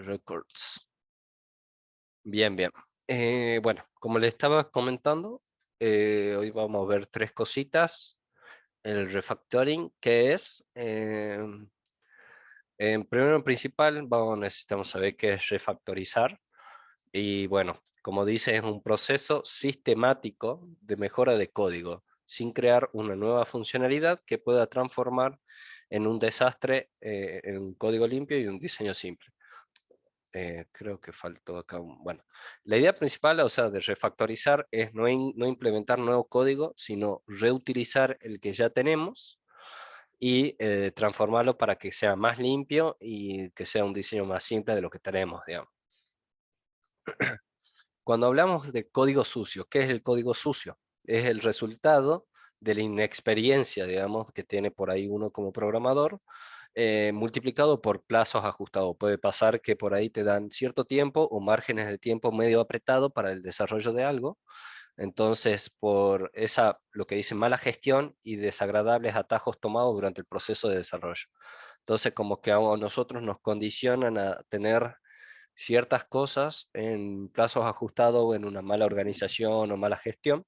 Records. Bien, bien. Bueno, como le estaba comentando, hoy vamos a ver tres cositas. El refactoring, que es, en primero en principal, necesitamos saber qué es refactorizar. Y bueno, como dice, es un proceso sistemático de mejora de código, sin crear una nueva funcionalidad que pueda transformar en un desastre, en un código limpio y un diseño simple. Creo que faltó acá bueno, la idea principal, o sea, de refactorizar es no implementar nuevo código, sino reutilizar el que ya tenemos y transformarlo para que sea más limpio y que sea un diseño más simple de lo que tenemos, digamos. Cuando hablamos de código sucio, ¿qué es el código sucio? Es el resultado de la inexperiencia, digamos, que tiene por ahí uno como programador, multiplicado por plazos ajustados. Puede pasar que por ahí te dan cierto tiempo o márgenes de tiempo medio apretado para el desarrollo de algo. Entonces, por esa, lo que dice mala gestión y desagradables atajos tomados durante el proceso de desarrollo. Entonces, como que a nosotros nos condicionan a tener ciertas cosas en plazos ajustados o en una mala organización o mala gestión.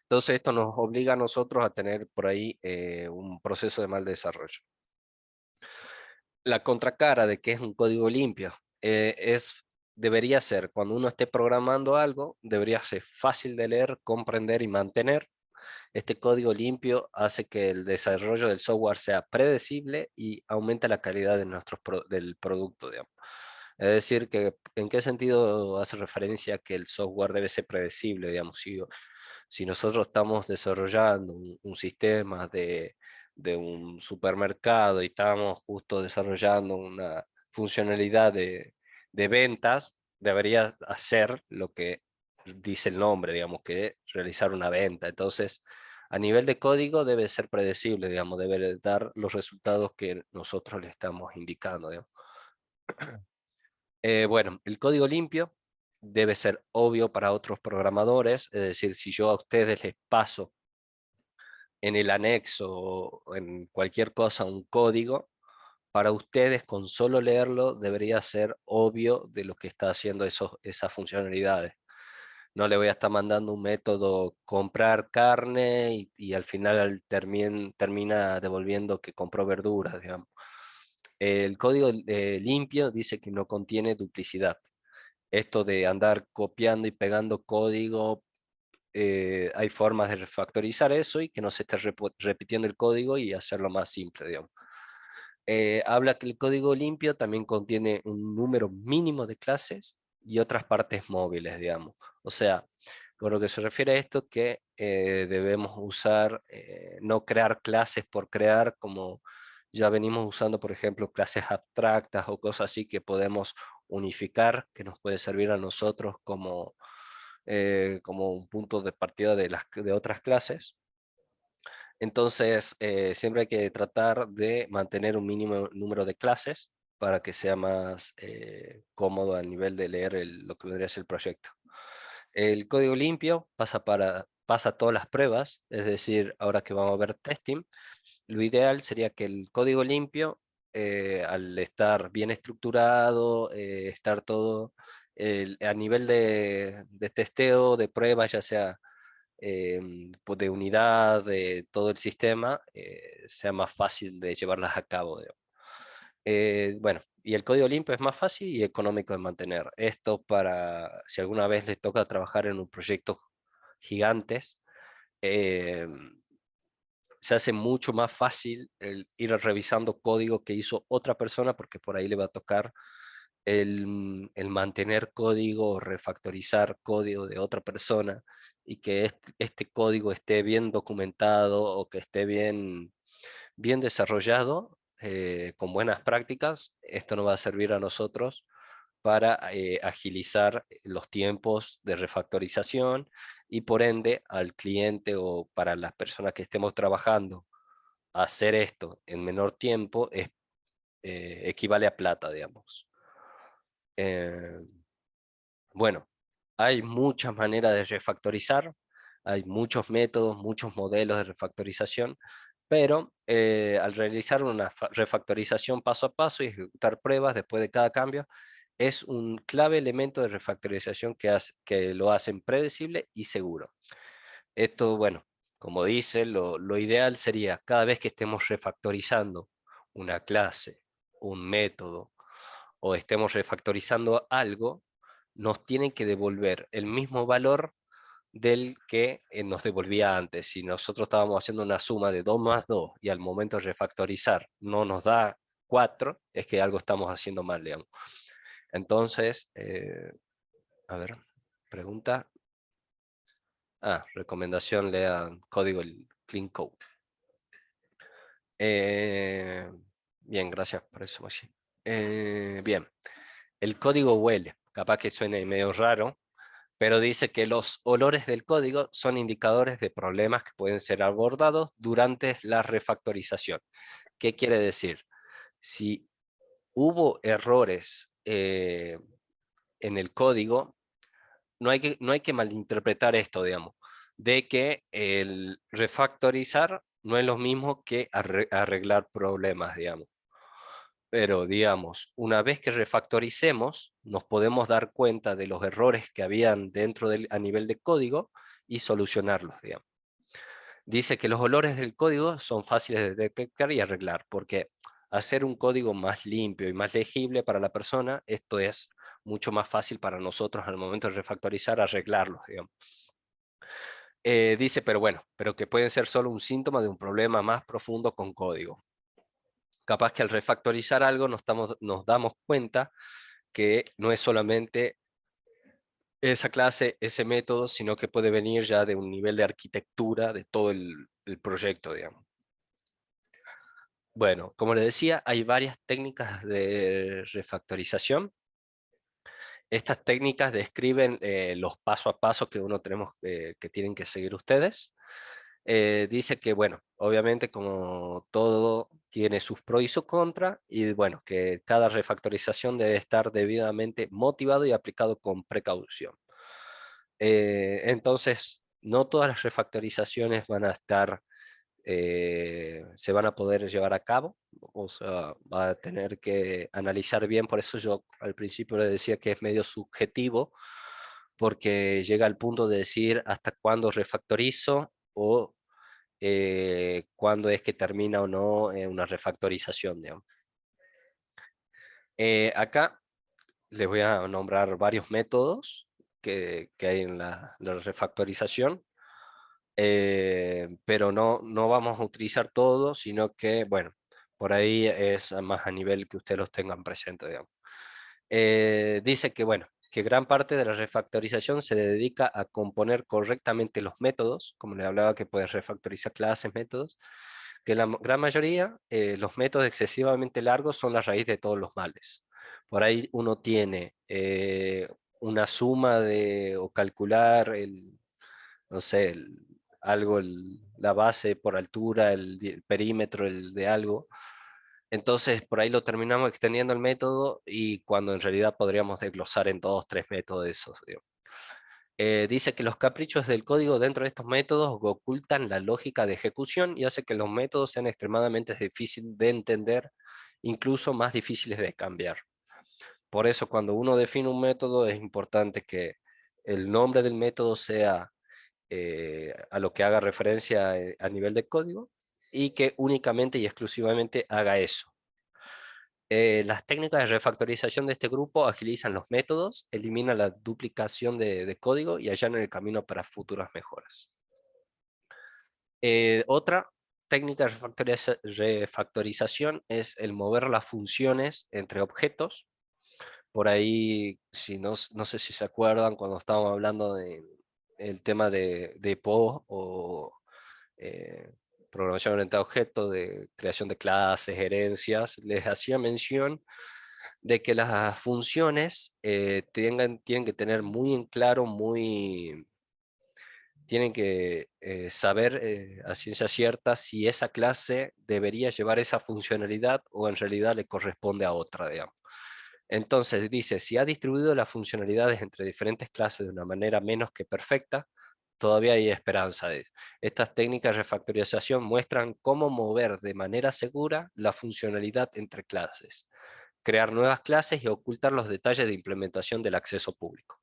Entonces, esto nos obliga a nosotros a tener por ahí un proceso de mal desarrollo. La contracara de que es un código limpio debería ser, cuando uno esté programando algo, debería ser fácil de leer, comprender y mantener. Este código limpio hace que el desarrollo del software sea predecible y aumenta la calidad de del producto, digamos. Es decir, que ¿en qué sentido hace referencia a que el software debe ser predecible, digamos? Si nosotros estamos desarrollando un sistema de un supermercado y estamos justo desarrollando una funcionalidad de ventas, debería hacer lo que dice el nombre, digamos, que realizar una venta. Entonces, a nivel de código debe ser predecible, digamos, debe dar los resultados que nosotros le estamos indicando, digamos. Bueno, el código limpio debe ser obvio para otros programadores, es decir, si yo a ustedes les paso en el anexo o en cualquier cosa un código, para ustedes con solo leerlo debería ser obvio de lo que está haciendo esas funcionalidades. No le voy a estar mandando un método comprar carne y al final termina devolviendo que compró verduras, digamos. El código limpio dice que no contiene duplicidad. Esto de andar copiando y pegando código, hay formas de refactorizar eso y que no se esté repitiendo el código y hacerlo más simple, digamos. Habla que el código limpio también contiene un número mínimo de clases y otras partes móviles, digamos. O sea, con lo que se refiere a esto, que debemos usar, no crear clases por crear, como ya venimos usando, por ejemplo, clases abstractas o cosas así que podemos unificar, que nos puede servir a nosotros como un punto de partida de otras clases. Entonces, siempre hay que tratar de mantener un mínimo número de clases para que sea más cómodo al nivel de leer lo que vendría a ser el proyecto. El código limpio pasa todas las pruebas, es decir, ahora que vamos a ver testing, lo ideal sería que el código limpio, al estar bien estructurado, estar todo a nivel de testeo, de pruebas, ya sea pues de unidad de todo el sistema, sea más fácil de llevarlas a cabo. Digamos. Bueno, y el código limpio es más fácil y económico de mantener. Esto para si alguna vez les toca trabajar en un proyecto gigantes, eh, se hace mucho más fácil el ir revisando código que hizo otra persona porque por ahí le va a tocar el mantener código o refactorizar código de otra persona y que este código esté bien documentado o que esté bien desarrollado con buenas prácticas. Esto nos va a servir a nosotros para agilizar los tiempos de refactorización y por ende al cliente o para las personas que estemos trabajando hacer esto en menor tiempo equivale a plata, digamos. Eh, bueno, hay muchas maneras de refactorizar, hay muchos métodos, muchos modelos de refactorización. pero al realizar una refactorización paso a paso y ejecutar pruebas después de cada cambio, es un clave elemento de refactorización que lo hacen predecible y seguro. Esto, bueno, como dice, lo ideal sería cada vez que estemos refactorizando una clase, un método, o estemos refactorizando algo, nos tienen que devolver el mismo valor del que nos devolvía antes. Si nosotros estábamos haciendo una suma de 2 más 2 y al momento de refactorizar no nos da 4, es que algo estamos haciendo mal, digamos. Entonces, a ver, pregunta. Recomendación, lea código el Clean Code. Eh, bien, gracias por eso, Moshi. Bien, el código huele, capaz que suene medio raro, pero dice que los olores del código son indicadores de problemas que pueden ser abordados durante la refactorización. ¿Qué quiere decir? Si hubo errores en el código, no hay que malinterpretar esto, digamos, de que el refactorizar no es lo mismo que arreglar problemas, digamos. Pero, digamos, una vez que refactoricemos, nos podemos dar cuenta de los errores que habían a nivel de código y solucionarlos, digamos. Dice que los olores del código son fáciles de detectar y arreglar, porque hacer un código más limpio y más legible para la persona, esto es mucho más fácil para nosotros al momento de refactorizar, arreglarlos, digamos. Dice, pero bueno, pero que pueden ser solo un síntoma de un problema más profundo con código. Capaz que al refactorizar algo nos damos cuenta que no es solamente esa clase, ese método, sino que puede venir ya de un nivel de arquitectura de todo el proyecto, digamos. Bueno, como les decía, hay varias técnicas de refactorización. Estas técnicas describen los paso a paso que uno tenemos que tienen que seguir ustedes. Dice que, bueno, obviamente como todo tiene sus pros y sus contras, y bueno, que cada refactorización debe estar debidamente motivado y aplicado con precaución. Entonces, no todas las refactorizaciones van a estar, se van a poder llevar a cabo, o sea, va a tener que analizar bien, por eso yo al principio le decía que es medio subjetivo, porque llega al punto de decir hasta cuándo refactorizo o cuándo es que termina o no una refactorización, digamos. Acá les voy a nombrar varios métodos que hay en la refactorización, pero no vamos a utilizar todos, sino que, bueno, por ahí es más a nivel que ustedes los tengan presente, digamos. Dice que, bueno, que gran parte de la refactorización se dedica a componer correctamente los métodos, como le hablaba que puedes refactorizar clases, métodos, que la gran mayoría, los métodos excesivamente largos son la raíz de todos los males. Por ahí uno tiene una suma o calcular no sé, algo, la base por altura, el perímetro de algo. Entonces, por ahí lo terminamos extendiendo el método y cuando en realidad podríamos desglosar en 2, 3 métodos de esos, digamos. Dice que los caprichos del código dentro de estos métodos ocultan la lógica de ejecución y hace que los métodos sean extremadamente difíciles de entender, incluso más difíciles de cambiar. Por eso, cuando uno define un método, es importante que el nombre del método sea a lo que haga referencia a nivel de código y que únicamente y exclusivamente haga eso. Las técnicas de refactorización de este grupo agilizan los métodos, eliminan la duplicación de código y allanan el camino para futuras mejoras. Otra técnica de refactorización es el mover las funciones entre objetos. Por ahí, si no sé si se acuerdan cuando estábamos hablando del tema de PO o eh, programación orientada a objetos, de creación de clases, herencias, les hacía mención de que las funciones tienen que tener muy en claro, tienen que saber a ciencia cierta si esa clase debería llevar esa funcionalidad o en realidad le corresponde a otra, digamos. Entonces dice, si ha distribuido las funcionalidades entre diferentes clases de una manera menos que perfecta, todavía hay esperanza. Estas técnicas de refactorización muestran cómo mover de manera segura la funcionalidad entre clases, crear nuevas clases y ocultar los detalles de implementación del acceso público.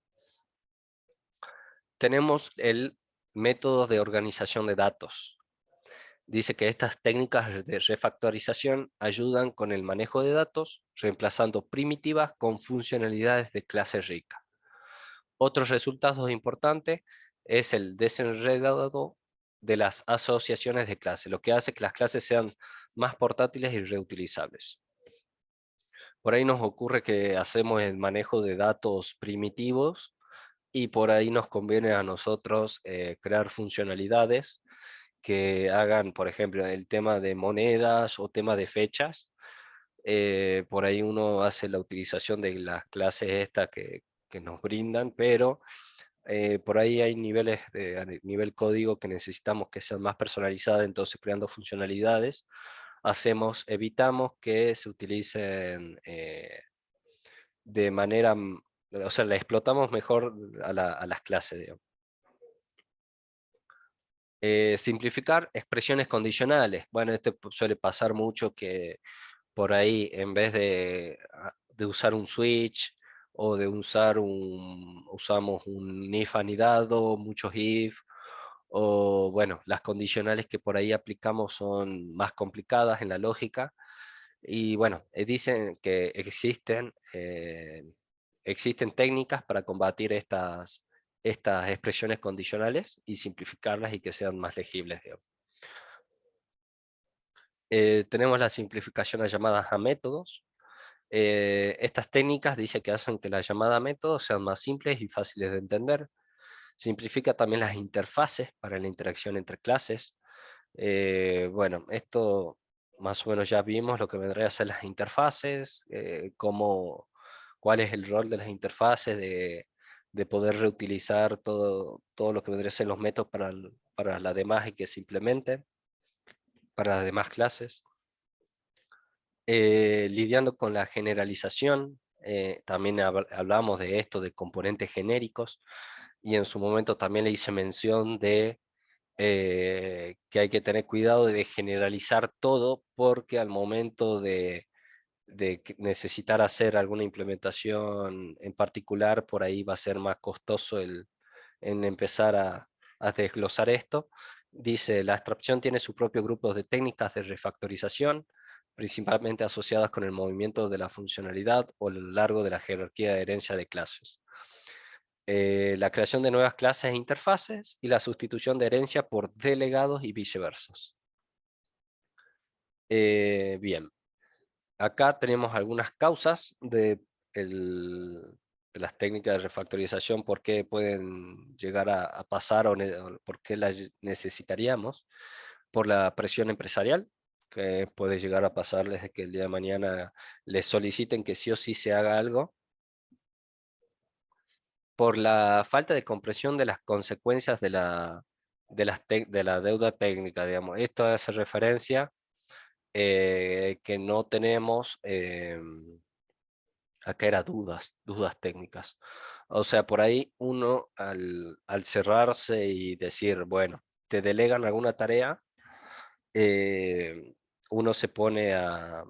Tenemos el método de organización de datos. Dice que estas técnicas de refactorización ayudan con el manejo de datos, reemplazando primitivas con funcionalidades de clase rica. Otros resultados importantes es el desenredado de las asociaciones de clase, lo que hace que las clases sean más portátiles y reutilizables. Por ahí nos ocurre que hacemos el manejo de datos primitivos y por ahí nos conviene a nosotros crear funcionalidades que hagan, por ejemplo, el tema de monedas o tema de fechas. Por ahí uno hace la utilización de las clases estas que nos brindan, pero por ahí hay niveles a nivel código que necesitamos que sean más personalizadas, entonces creando funcionalidades, evitamos que se utilicen de manera, o sea, la explotamos mejor a las clases, digamos. Simplificar expresiones condicionales. Bueno, esto suele pasar mucho que por ahí en vez de usar un switch o de usamos un if anidado, muchos if, o bueno, las condicionales que por ahí aplicamos son más complicadas en la lógica. Y bueno, dicen que existen técnicas para combatir estas expresiones condicionales y simplificarlas y que sean más legibles, digamos. Tenemos la simplificación a llamadas a métodos. Estas técnicas dice que hacen que las llamadas a métodos sean más simples y fáciles de entender. Simplifica también las interfaces para la interacción entre clases. Bueno, esto más o menos ya vimos lo que vendría a ser las interfaces, cuál es el rol de las interfaces, de poder reutilizar todo lo que vendría a ser los métodos para las demás y que se implementen para las demás clases. Lidiando con la generalización, también hablamos de esto, de componentes genéricos, y en su momento también le hice mención de que hay que tener cuidado de generalizar todo, porque al momento de necesitar hacer alguna implementación en particular, por ahí va a ser más costoso en empezar a desglosar esto. Dice, la abstracción tiene su propio grupo de técnicas de refactorización, principalmente asociadas con el movimiento de la funcionalidad o a lo largo de la jerarquía de herencia de clases. La creación de nuevas clases e interfaces y la sustitución de herencia por delegados y viceversa. Bien, acá tenemos algunas causas de las técnicas de refactorización, por qué pueden llegar a pasar o por qué las necesitaríamos. Por la presión empresarial, que puede llegar a pasarles de que el día de mañana les soliciten que sí o sí se haga algo. Por la falta de comprensión de las consecuencias de la deuda técnica, digamos. Esto hace referencia que no tenemos acá era dudas técnicas. O sea, por ahí uno al cerrarse y decir, bueno, te delegan alguna tarea, uno se pone a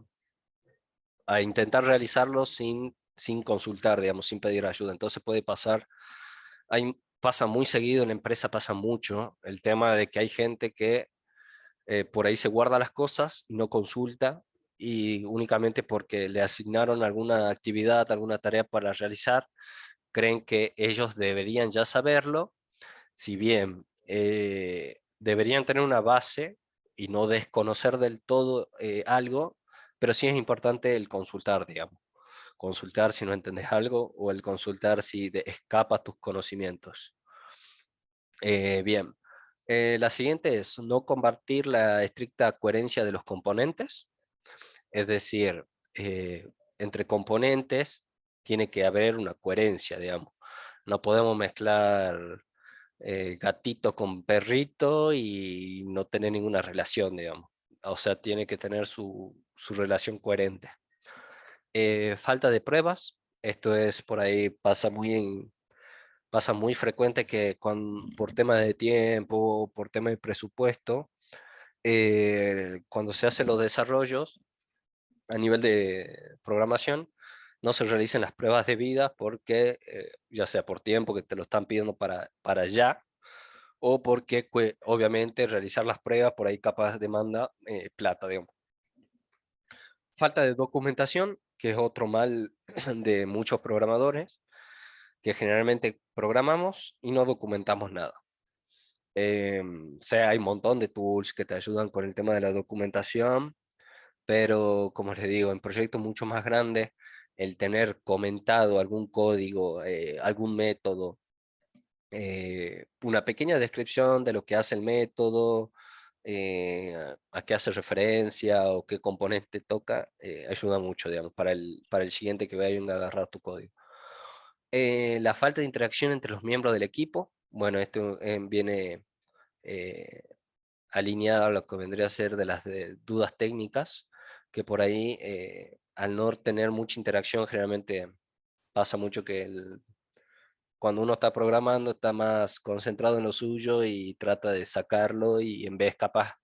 intentar realizarlo sin consultar, digamos, sin pedir ayuda. Entonces puede pasar, pasa muy seguido en la empresa, pasa mucho el tema de que hay gente que por ahí se guarda las cosas, no consulta y únicamente porque le asignaron alguna actividad, alguna tarea para realizar, creen que ellos deberían ya saberlo, si bien deberían tener una base y no desconocer del todo algo, pero sí es importante el consultar, digamos. Consultar si no entendés algo o el consultar si escapa tus conocimientos. Bien. La siguiente es no compartir la estricta coherencia de los componentes, es decir, entre componentes tiene que haber una coherencia, digamos. No podemos mezclar gatito con perrito y no tener ninguna relación, digamos. O sea, tiene que tener su relación coherente. Falta de pruebas, esto es por ahí, pasa muy pasa muy frecuente que por temas de tiempo, por temas de presupuesto, cuando se hacen los desarrollos a nivel de programación, no se realicen las pruebas debidas porque, ya sea por tiempo que te lo están pidiendo para allá, o porque obviamente realizar las pruebas por ahí capaz demanda plata, digamos. Falta de documentación, que es otro mal de muchos programadores, que generalmente programamos y no documentamos nada. O sea, hay un montón de tools que te ayudan con el tema de la documentación, pero como les digo, en proyectos mucho más grandes, el tener comentado algún código, algún método, una pequeña descripción de lo que hace el método, a qué hace referencia o qué componente toca, ayuda mucho, digamos, para el siguiente que vaya a agarrar tu código. La falta de interacción entre los miembros del equipo, bueno, esto viene eh, alineado a lo que vendría a ser de las dudas técnicas, que por ahí, al no tener mucha interacción, generalmente pasa mucho que cuando uno está programando está más concentrado en lo suyo y trata de sacarlo, y en vez capaz,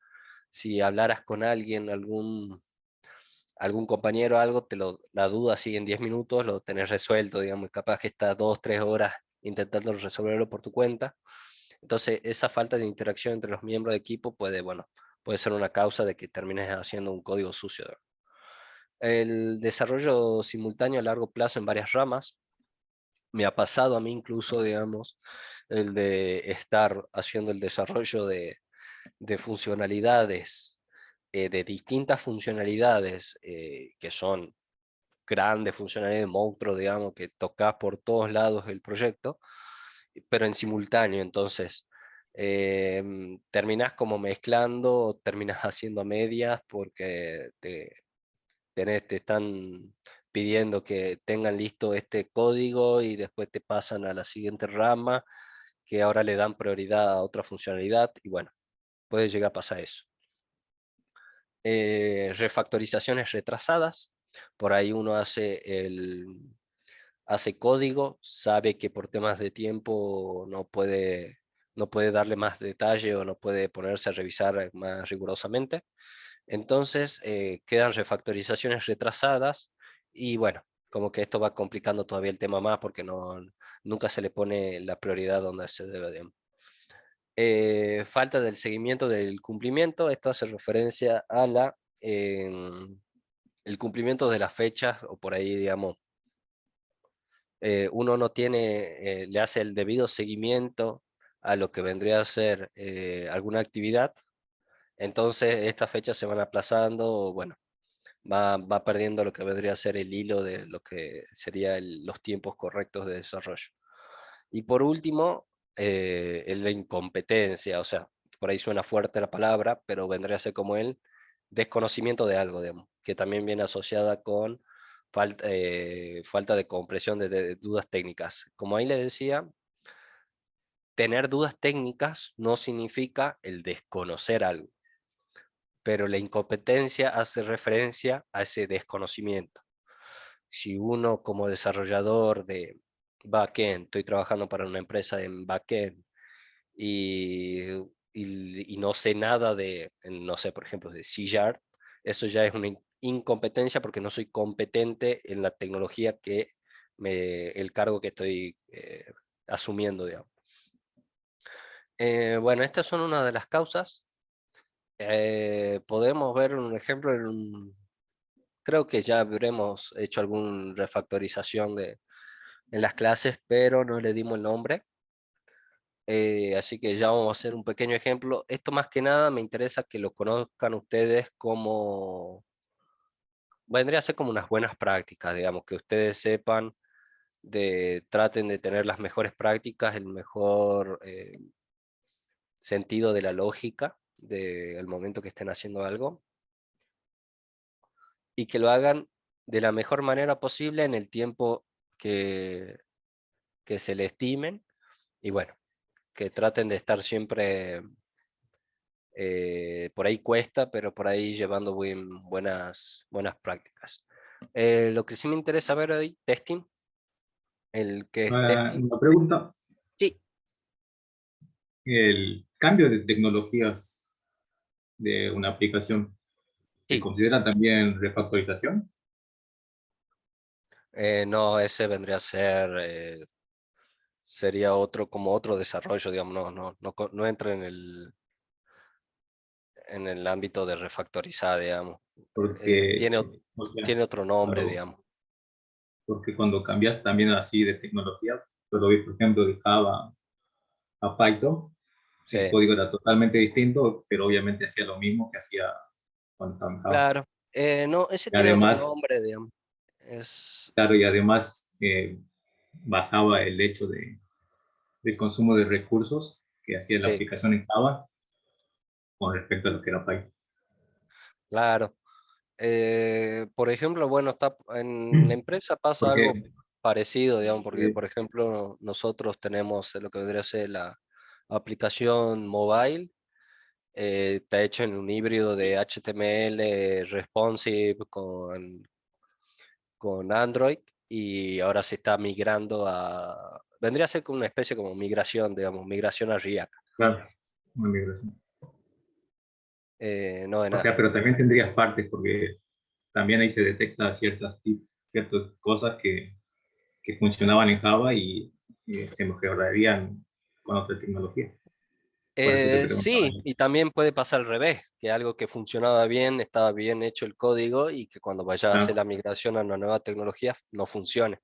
si hablaras con alguien, algún compañero, algo, la duda así en 10 minutos lo tenés resuelto, digamos, y capaz que está 2, 3 horas intentando resolverlo por tu cuenta. Entonces, esa falta de interacción entre los miembros de equipo puede, bueno, puede ser una causa de que termines haciendo un código sucio. El desarrollo simultáneo a largo plazo en varias ramas, me ha pasado a mí incluso, digamos, el de estar haciendo el desarrollo de funcionalidades, de distintas funcionalidades, que son grandes funcionalidades, monstruos, digamos, que tocas por todos lados el proyecto, pero en simultáneo. Entonces, terminás como mezclando, terminás haciendo a medias porque te están pidiendo que tengan listo este código y después te pasan a la siguiente rama, que ahora le dan prioridad a otra funcionalidad, y bueno, puede llegar a pasar eso. Refactorizaciones retrasadas, por ahí uno hace código, sabe que por temas de tiempo no puede darle más detalle o no puede ponerse a revisar más rigurosamente. Entonces, quedan refactorizaciones retrasadas y bueno, como que esto va complicando todavía el tema más porque nunca se le pone la prioridad donde se debe de. Falta del seguimiento del cumplimiento, esto hace referencia a el cumplimiento de las fechas, o por ahí, digamos, uno no tiene, le hace el debido seguimiento a lo que vendría a ser alguna actividad, entonces estas fechas se van aplazando, bueno, va perdiendo lo que vendría a ser el hilo de lo que serían los tiempos correctos de desarrollo. Y por último, es la incompetencia, o sea, por ahí suena fuerte la palabra, pero vendría a ser como el desconocimiento de algo, digamos, que también viene asociada con falta de comprensión de dudas técnicas. Como ahí le decía, tener dudas técnicas no significa el desconocer algo, pero la incompetencia hace referencia a ese desconocimiento. Si uno como desarrollador de backend, estoy trabajando para una empresa en backend y, y no sé nada no sé, por ejemplo, de C Sharp, eso ya es una incompetencia porque no soy competente en la tecnología el cargo que estoy asumiendo, digamos. Bueno, estas son una de las causas. Podemos ver un ejemplo creo que ya habremos hecho alguna refactorización en las clases, pero no le dimos el nombre. Así que ya vamos a hacer un pequeño ejemplo. Esto más que nada me interesa que lo conozcan ustedes como, vendría a ser como unas buenas prácticas, digamos, que ustedes sepan, traten de tener las mejores prácticas, el mejor sentido de la lógica del momento que estén haciendo algo, y que lo hagan de la mejor manera posible en el tiempo que, que se le estimen, y bueno, que traten de estar siempre, por ahí cuesta, pero por ahí llevando buenas prácticas. Lo que sí me interesa ver hoy, testing, el que es testing. Una pregunta. el cambio de tecnologías de una aplicación se Sí, considera también refactorización, no, ese vendría a ser, sería otro, como otro desarrollo, digamos, no entra en el ámbito de refactorizar, digamos. porque, Tiene, o sea, tiene otro nombre, cuando, digamos. porque cuando cambias también así de tecnología, yo lo vi, por ejemplo, de Java a Python, Sí, el código era totalmente distinto, pero obviamente hacía lo mismo que hacía cuando estaba en Java. claro. No, ese Y tiene otro además, nombre, digamos. Es, claro, y además bajaba el hecho del consumo de recursos que hacía la sí, aplicación en Java con respecto a lo que era Python. claro. Por ejemplo, bueno, está, en la empresa pasa algo Porque, parecido, digamos, porque, eh, por ejemplo, nosotros tenemos lo que vendría a ser la aplicación mobile, está hecho en un híbrido de HTML responsive con Android y ahora se está migrando a, vendría a ser como una especie como migración, digamos, migración a React. claro, una migración. No de O nada. sea, pero también tendrías partes porque también ahí se detecta ciertas cosas que funcionaban en Java y se mejorarían con otra tecnología. Por eso te preguntaba Sí, yo. y también puede pasar al revés, que algo que funcionaba bien, estaba bien hecho el código y que cuando vaya a hacer Ah, la migración a una nueva tecnología no funcione.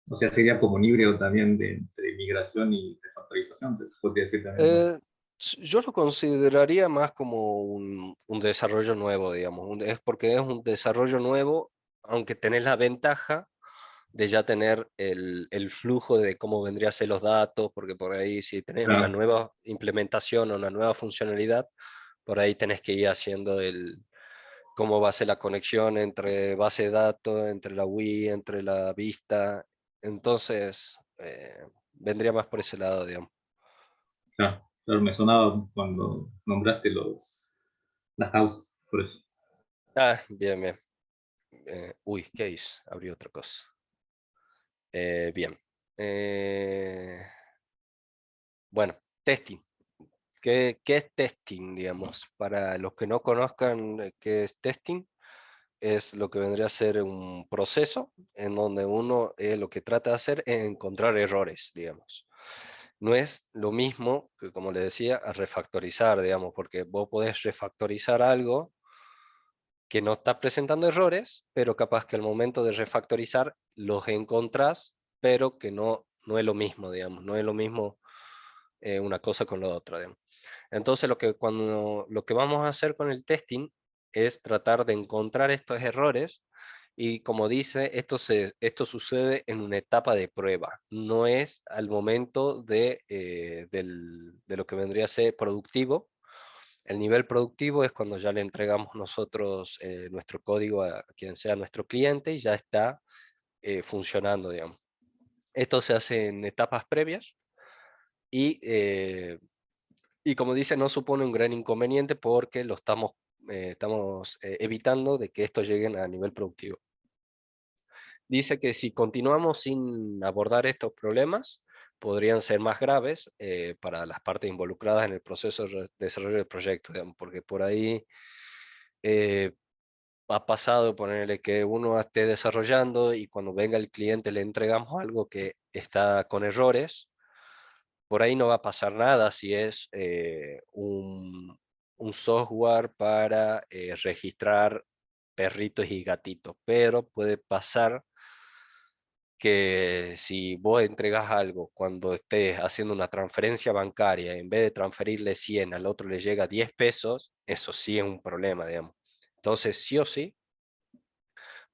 o sea, sería como un híbrido también entre migración y refactorización, entonces podría decir también, ¿no? Eh, yo lo consideraría más como un desarrollo nuevo, digamos, es porque es un desarrollo nuevo, aunque tenés la ventaja de ya tener el flujo de cómo vendría a ser los datos, porque por ahí si tenés una Claro, nueva implementación o una nueva funcionalidad, por ahí tenés que ir haciendo cómo va a ser la conexión entre base de datos, entre la Wii, entre la vista. Entonces, vendría más por ese lado, digamos. claro, claro, me sonaba cuando nombraste las houses, por eso. Ah, bien, bien. Uy, ¿qué hice? Abrí otra cosa. Bien. Eh, bueno, testing. ¿Qué es testing, digamos? Para los que no conozcan qué es testing, es lo que vendría a ser un proceso en donde uno lo que trata de hacer es encontrar errores, digamos. No es lo mismo que, como le decía, a refactorizar, digamos, porque vos podés refactorizar algo que no está presentando errores, pero capaz que al momento de refactorizar los encontrás, pero que no es lo mismo, digamos, no es lo mismo una cosa con la otra, digamos. Entonces, lo que vamos a hacer con el testing es tratar de encontrar estos errores y como dice, esto sucede en una etapa de prueba, no es al momento de lo que vendría a ser productivo. El nivel productivo es cuando ya le entregamos nosotros nuestro código a quien sea nuestro cliente y ya está funcionando, digamos. Esto se hace en etapas previas y y como dice, no supone un gran inconveniente porque estamos evitando de que esto llegue a nivel productivo. Dice que si continuamos sin abordar estos problemas, podrían ser más graves para las partes involucradas en el proceso de desarrollo del proyecto, digamos, porque por ahí eh, ha pasado ponerle que uno esté desarrollando y cuando venga el cliente le entregamos algo que está con errores. Por ahí no va a pasar nada si es un software para registrar perritos y gatitos, pero puede pasar que si vos entregas algo cuando estés haciendo una transferencia bancaria, en vez de transferirle 100 al otro le llega 10 pesos, eso sí es un problema, digamos. Entonces, sí o sí,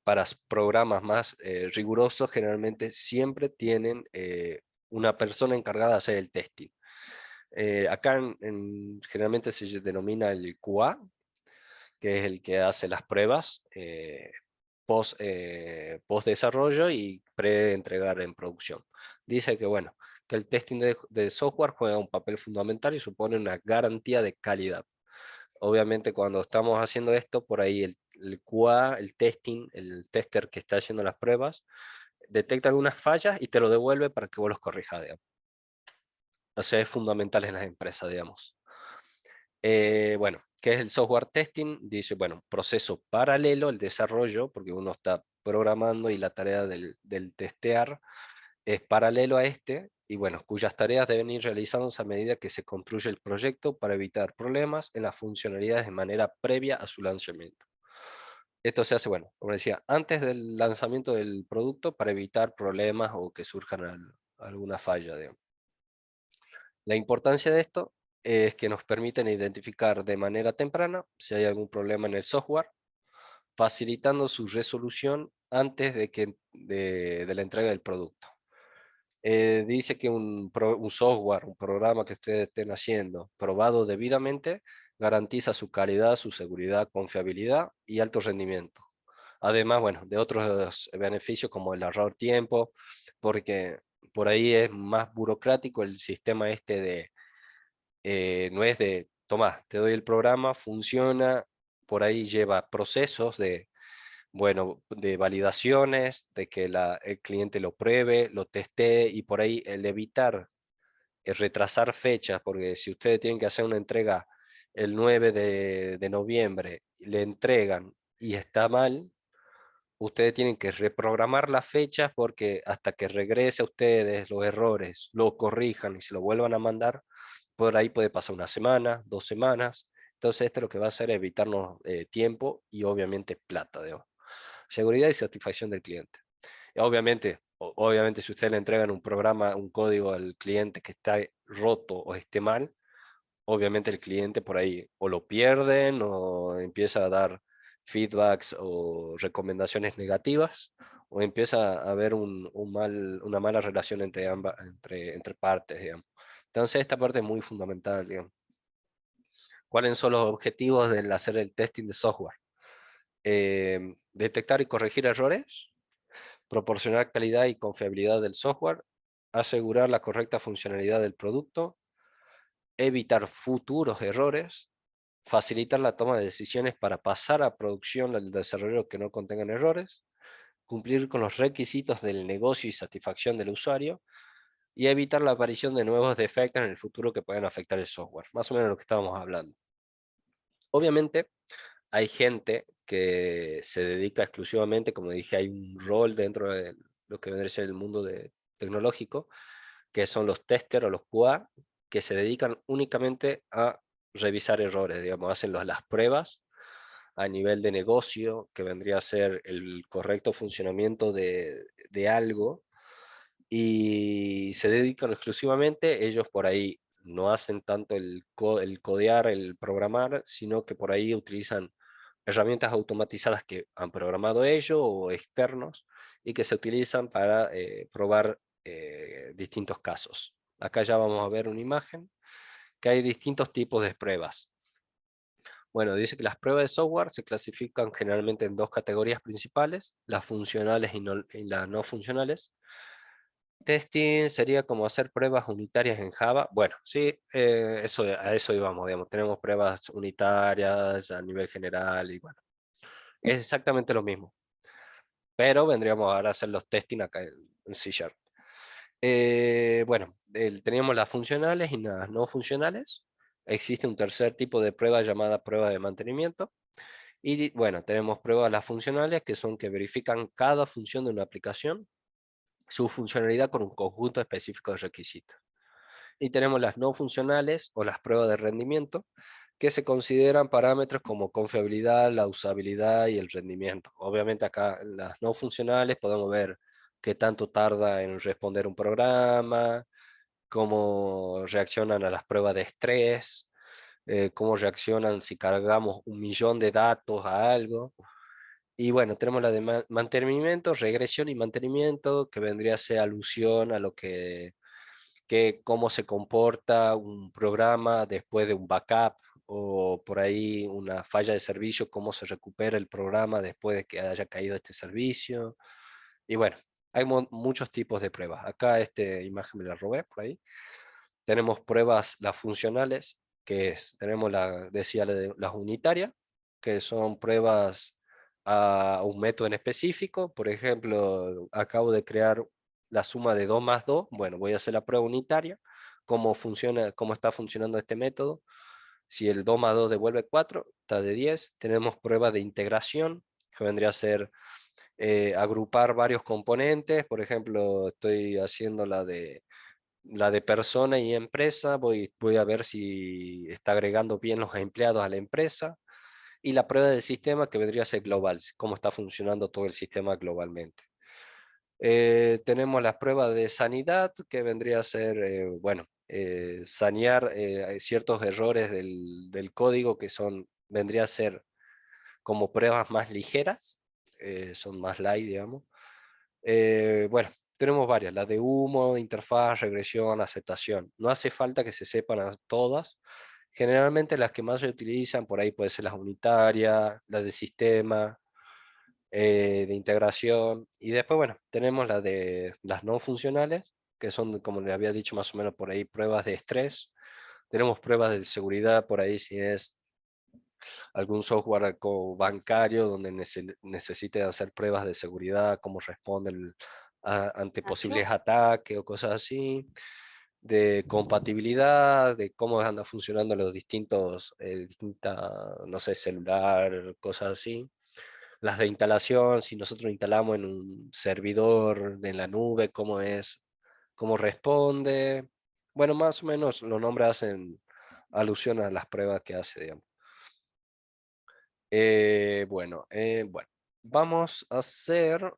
para programas más rigurosos, generalmente siempre tienen una persona encargada de hacer el testing. Acá generalmente se denomina el QA, que es el que hace las pruebas post desarrollo y pre-entregar en producción. Dice que, bueno, que el testing de software juega un papel fundamental y supone una garantía de calidad. Obviamente cuando estamos haciendo esto, por ahí el QA, el testing, el tester que está haciendo las pruebas, detecta algunas fallas y te lo devuelve para que vos los corrijas, digamos. O sea, es fundamental en las empresas, digamos. Bueno, ¿qué es el software testing? Dice, bueno, proceso paralelo al desarrollo, porque uno está programando y la tarea del testear es paralelo a este, y bueno, cuyas tareas deben ir realizándose a medida que se construye el proyecto para evitar problemas en las funcionalidades de manera previa a su lanzamiento. Esto se hace, bueno, como decía, antes del lanzamiento del producto para evitar problemas o que surjan alguna falla, digamos. La importancia de esto es que nos permiten identificar de manera temprana si hay algún problema en el software, facilitando su resolución antes de la entrega del producto. Dice que un software, un programa que ustedes estén haciendo, probado debidamente, garantiza su calidad, su seguridad, confiabilidad y alto rendimiento. Además, bueno, de otros beneficios como el ahorrar tiempo, porque por ahí es más burocrático el sistema este no es de, tomá, te doy el programa, funciona, por ahí lleva procesos de, bueno, de validaciones, de que el cliente lo pruebe, lo testee y por ahí el evitar retrasar fechas, porque si ustedes tienen que hacer una entrega el 9 de noviembre, le entregan y está mal, ustedes tienen que reprogramar las fechas porque hasta que regrese a ustedes los errores, lo corrijan y se lo vuelvan a mandar, por ahí puede pasar una semana, 2 semanas. Entonces esto lo que va a hacer es evitarnos tiempo y obviamente plata, digamos. Seguridad y satisfacción del cliente. Y obviamente, obviamente si ustedes le entregan un programa, un código al cliente que está roto o esté mal, obviamente el cliente por ahí o lo pierden o empieza a dar feedbacks o recomendaciones negativas o empieza a haber una mala relación entre partes, digamos. Entonces esta parte es muy fundamental, digamos. ¿Cuáles son los objetivos del hacer el testing de software? Detectar y corregir errores, proporcionar calidad y confiabilidad del software, asegurar la correcta funcionalidad del producto, evitar futuros errores, facilitar la toma de decisiones para pasar a producción al desarrollo que no contengan errores, cumplir con los requisitos del negocio y satisfacción del usuario, y evitar la aparición de nuevos defectos en el futuro que puedan afectar el software. Más o menos lo que estábamos hablando. Obviamente, hay gente que se dedica exclusivamente, como dije, hay un rol dentro de lo que vendría a ser el mundo tecnológico, que son los testers o los QA, que se dedican únicamente a revisar errores, digamos, hacen las pruebas a nivel de negocio, que vendría a ser el correcto funcionamiento de algo, y se dedican exclusivamente, ellos por ahí no hacen tanto el codear, el programar, sino que por ahí utilizan herramientas automatizadas que han programado ellos o externos y que se utilizan para probar distintos casos. Acá ya vamos a ver una imagen que hay distintos tipos de pruebas. Bueno, dice que las pruebas de software se clasifican generalmente en dos categorías principales, las funcionales y las no funcionales. Testing sería como hacer pruebas unitarias en Java. Bueno, sí, a eso íbamos, digamos. Tenemos pruebas unitarias a nivel general y bueno, es exactamente lo mismo. Pero vendríamos ahora a hacer los testing acá en C Sharp. Bueno, teníamos las funcionales y las no funcionales. Existe un tercer tipo de prueba llamada prueba de mantenimiento. Y bueno, tenemos pruebas las funcionales que son que verifican cada función de una aplicación, su funcionalidad con un conjunto específico de requisitos. Y tenemos las no funcionales o las pruebas de rendimiento, que se consideran parámetros como confiabilidad, la usabilidad y el rendimiento. Obviamente acá en las no funcionales podemos ver qué tanto tarda en responder un programa, cómo reaccionan a las pruebas de estrés, cómo reaccionan si cargamos 1 millón de datos a algo. Y bueno, tenemos la de mantenimiento, regresión y mantenimiento, que vendría a ser alusión a lo que cómo se comporta un programa después de un backup o por ahí una falla de servicio, cómo se recupera el programa después de que haya caído este servicio. Y bueno, hay muchos tipos de pruebas. Acá esta imagen me la robé por ahí. Tenemos pruebas, las funcionales, tenemos decía, las unitarias, que son pruebas a un método en específico. Por ejemplo, acabo de crear la suma de 2 más 2. Bueno, voy a hacer la prueba unitaria. cómo funciona, cómo está funcionando este método. Si el 2 más 2 devuelve 4, está de 10. Tenemos pruebas de integración, que vendría a ser agrupar varios componentes. Por ejemplo, estoy haciendo la de persona y empresa, voy a ver si está agregando bien los empleados a la empresa. Y la prueba de sistema, que vendría a ser global, cómo está funcionando todo el sistema globalmente. Tenemos las pruebas de sanidad, que vendría a ser, bueno, sanear ciertos errores del código que vendría a ser como pruebas más ligeras, son más light, digamos. Bueno, tenemos varias, la de humo, interfaz, regresión, aceptación. No hace falta que se sepan todas. Generalmente las que más se utilizan por ahí pueden ser las unitarias, las de sistema, de integración. Y después, bueno, tenemos la de las no funcionales, que son, como le había dicho más o menos por ahí, pruebas de estrés. Tenemos pruebas de seguridad por ahí, si es algún software bancario donde necesite hacer pruebas de seguridad, cómo responde ante Nacho. posibles ataques o cosas así, de compatibilidad, de cómo anda funcionando los distintos, no sé, celular, cosas así. Las de instalación, si nosotros instalamos en un servidor en la nube, cómo es, cómo responde. Bueno, más o menos los nombres hacen alusión a las pruebas que hace, digamos. Bueno, vamos a hacer,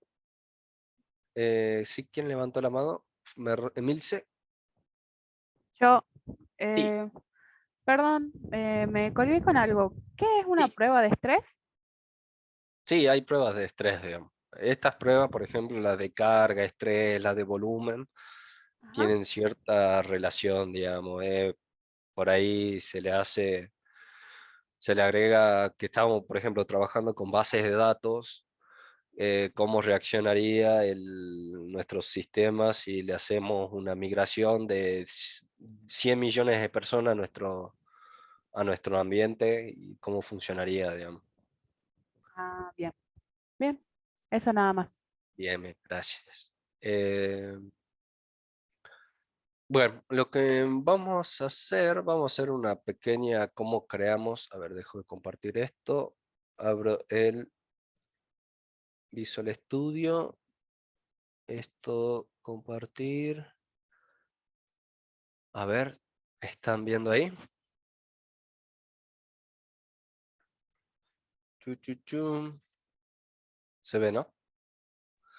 ¿sí? ¿Quién levantó la mano? Emilce. Yo, Sí, eh, perdón, me colgué con algo. ¿Qué es una sí, prueba de estrés? sí, hay pruebas de estrés, digamos. Estas pruebas, por ejemplo, las de carga, estrés, las de volumen, Ajá. tienen cierta relación, digamos. Por ahí se le agrega que estamos, por ejemplo, trabajando con bases de datos, cómo reaccionaría nuestros sistemas si le hacemos una migración de 100 millones de personas a nuestro ambiente y cómo funcionaría, digamos. Ah, bien, bien. Eso nada más. Bien, gracias. Eh, bueno, lo que vamos a hacer una pequeña, cómo creamos, a ver, dejo de compartir esto, abro el Visual Studio, esto, compartir, a ver, ¿están viendo ahí? Chu, chu, chu. Se ve, ¿no?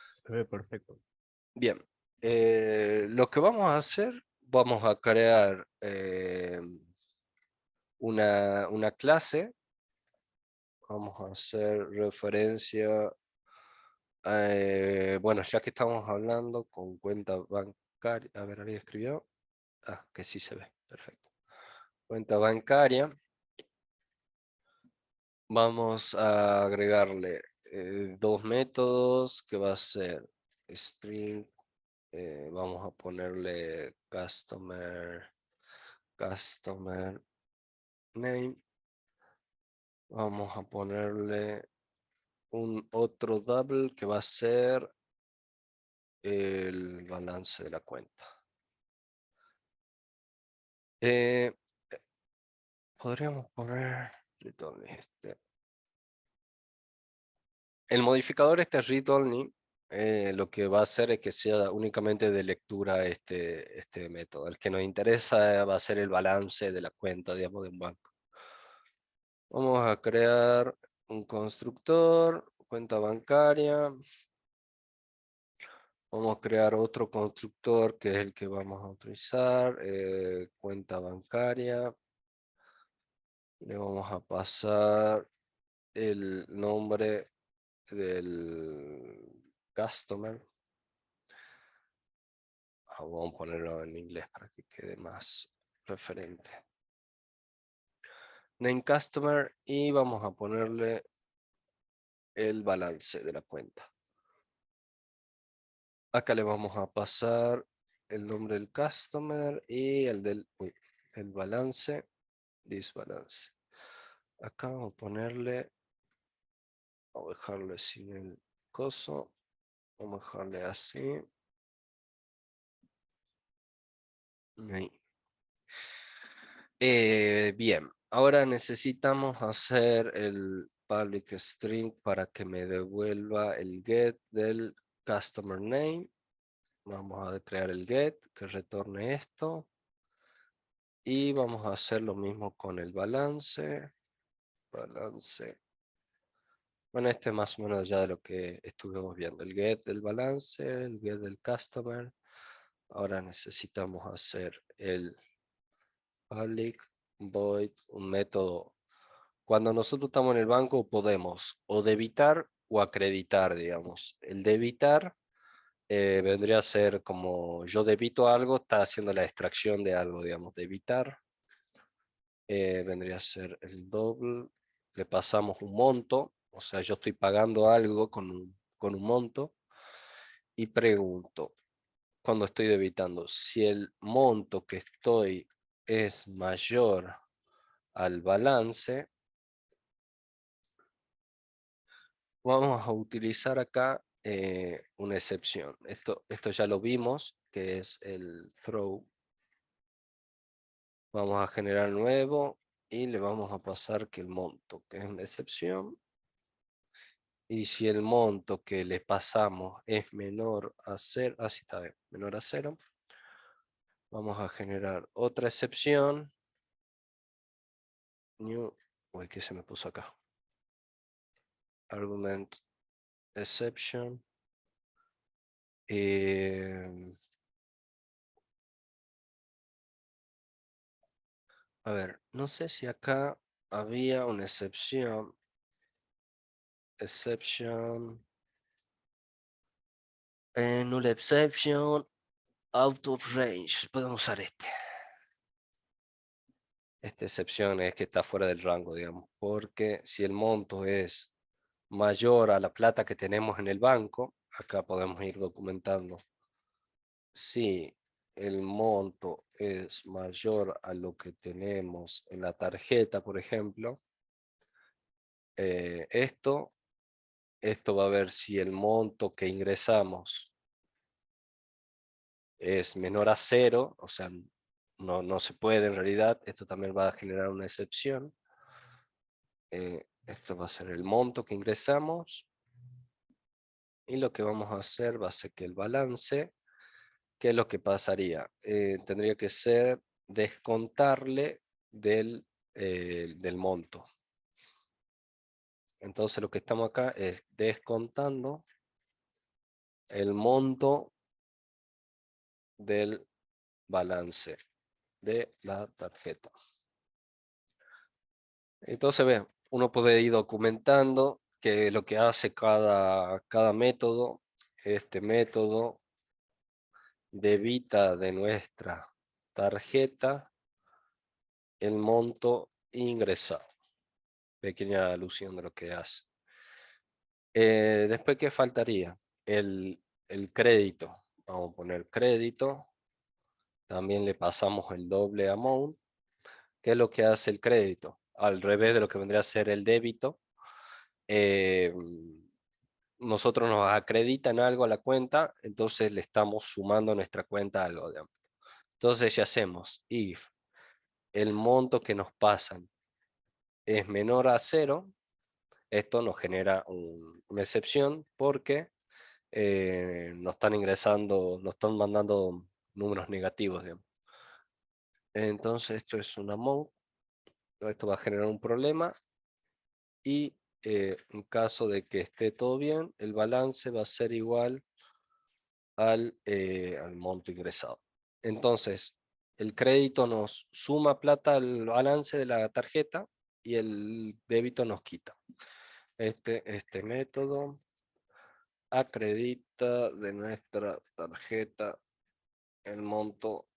Se ve perfecto. Bien. Lo que vamos a hacer, vamos a crear una clase. Vamos a hacer referencia, bueno, ya que estamos hablando con cuenta bancaria. A ver, ¿alguien escribió? Ah, que sí se ve. Perfecto. Cuenta bancaria. Vamos a agregarle dos métodos que va a ser string. Vamos a ponerle customer name. Vamos a ponerle un otro double que va a ser el balance de la cuenta. Eh, Podríamos poner el modificador read only. Lo que va a hacer es que sea únicamente de lectura este método. El que nos interesa va a ser el balance de la cuenta, digamos, de un banco. Vamos a crear un constructor, cuenta bancaria. Vamos a crear otro constructor que es el que vamos a utilizar, cuenta bancaria. Le vamos a pasar el nombre del customer. Vamos a ponerlo en inglés para que quede más referente. Name customer y vamos a ponerle el balance de la cuenta. Acá le vamos a pasar el nombre del customer y el balance, balance. Acá vamos a ponerle, vamos a dejarle sin el coso, vamos a dejarle así. Ahí. Bien, ahora necesitamos hacer el public string para que me devuelva el get del customer name. Vamos a crear el get que retorne esto. Y vamos a hacer lo mismo con el balance. Balance. Bueno, este es más o menos ya de lo que estuvimos viendo. El get del balance, el get del customer. Ahora necesitamos hacer el public void, un método. Cuando nosotros estamos en el banco podemos o debitar o acreditar, digamos. El debitar vendría a ser como yo debito algo, está haciendo la extracción de algo, digamos. Debitar vendría a ser el doble, le pasamos un monto, o sea, yo estoy pagando algo con un monto y pregunto, cuando estoy debitando, si el monto que estoy es mayor al balance, vamos a utilizar acá una excepción. Esto ya lo vimos, que es el throw. Vamos a generar nuevo y le vamos a pasar que el monto, que es una excepción. Y si el monto que le pasamos es menor a 0, así está bien, menor a 0, vamos a generar otra excepción. New, uy, ¿qué se me puso acá? Argument exception. A ver, no sé si acá había una excepción. Exception. Null exception. Out of range. Podemos usar este. Esta excepción es que está fuera del rango, digamos. Porque si el monto es mayor a la plata que tenemos en el banco, acá podemos ir documentando. Si el monto es mayor a lo que tenemos en la tarjeta, por ejemplo, esto va a ver si el monto que ingresamos es menor a 0, o sea, no se puede en realidad, esto también va a generar una excepción. Esto va a ser el monto que ingresamos, y lo que vamos a hacer va a ser que el balance, ¿qué es lo que pasaría? Tendría que ser descontarle del monto. Entonces lo que estamos acá es descontando el monto del balance de la tarjeta. Entonces, ve, uno puede ir documentando que lo que hace cada método. Este método debita de nuestra tarjeta el monto ingresado. Pequeña alusión de lo que hace. Después, ¿qué faltaría? El crédito. Vamos a poner crédito. También le pasamos el doble amount. ¿Qué es lo que hace el crédito? Al revés de lo que vendría a ser el débito. Nosotros nos acreditan algo a la cuenta, entonces le estamos sumando a nuestra cuenta algo. Digamos. Entonces, si hacemos if el monto que nos pasan es menor a 0, esto nos genera una excepción porque nos están ingresando, nos están mandando números negativos. Digamos. Entonces esto es una amount, esto va a generar un problema y en caso de que esté todo bien, el balance va a ser igual al monto ingresado. Entonces, el crédito nos suma plata al balance de la tarjeta y el débito nos quita. Este método acredita de nuestra tarjeta el monto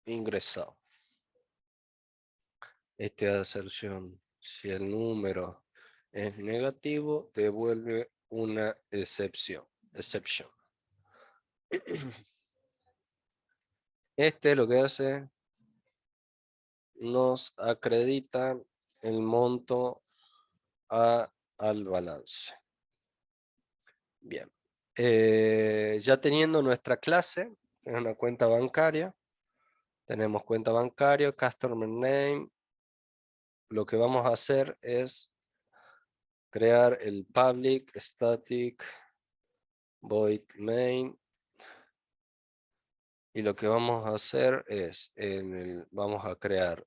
ingresado. Esta aserción, si el número es negativo, devuelve una excepción. Este lo que hace, nos acredita el monto al balance. Bien. Ya teniendo nuestra clase, es una cuenta bancaria, Tenemos cuenta bancaria, customer name. Lo que vamos a hacer es crear el public static void main. Y lo que vamos a hacer es, vamos a crear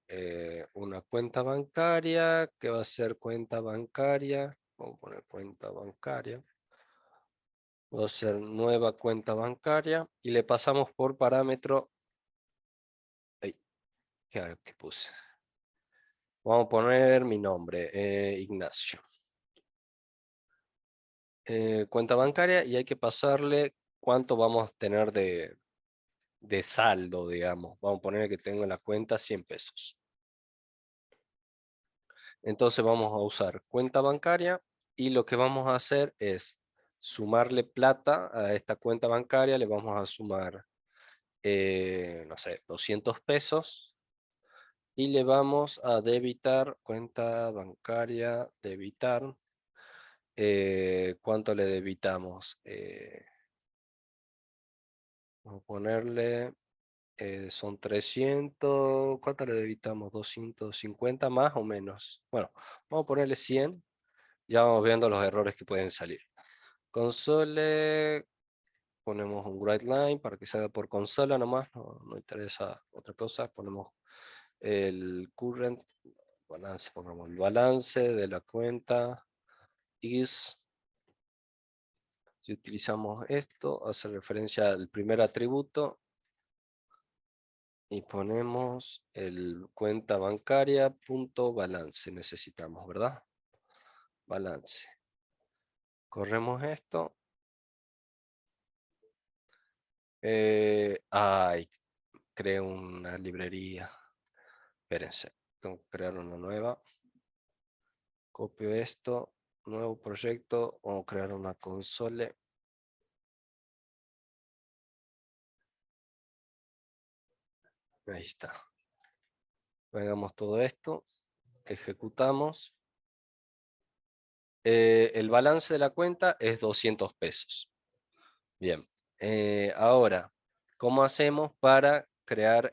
una cuenta bancaria, que va a ser cuenta bancaria. Vamos a poner cuenta bancaria. Va a ser nueva cuenta bancaria. Y le pasamos por parámetro. Ay, ¿qué puse? Vamos a poner mi nombre, Ignacio. Cuenta bancaria y hay que pasarle cuánto vamos a tener de saldo, digamos. Vamos a poner que tengo en la cuenta 100 pesos. Entonces vamos a usar cuenta bancaria y lo que vamos a hacer es sumarle plata a esta cuenta bancaria. Le vamos a sumar, no sé, 200 pesos. Y le vamos a debitar, cuenta bancaria, debitar. ¿Cuánto le debitamos? Vamos a ponerle, son 300, ¿cuánto le debitamos? 250 más o menos. Bueno, vamos a ponerle 100, ya vamos viendo los errores que pueden salir. Console, ponemos un guideline para que salga por consola nomás, no interesa otra cosa. Ponemos el current balance, pongamos el balance de la cuenta is. Si utilizamos esto, hace referencia al primer atributo. Y ponemos el cuenta bancaria punto balance, necesitamos, ¿verdad? Balance. Corremos esto. Ay, creo una librería. Espérense, tengo que crear una nueva. Copio esto, nuevo proyecto, vamos a crear una console. Ahí está. Pegamos todo esto, ejecutamos. El balance de la cuenta es 200 pesos. Bien, ahora, ¿cómo hacemos para crear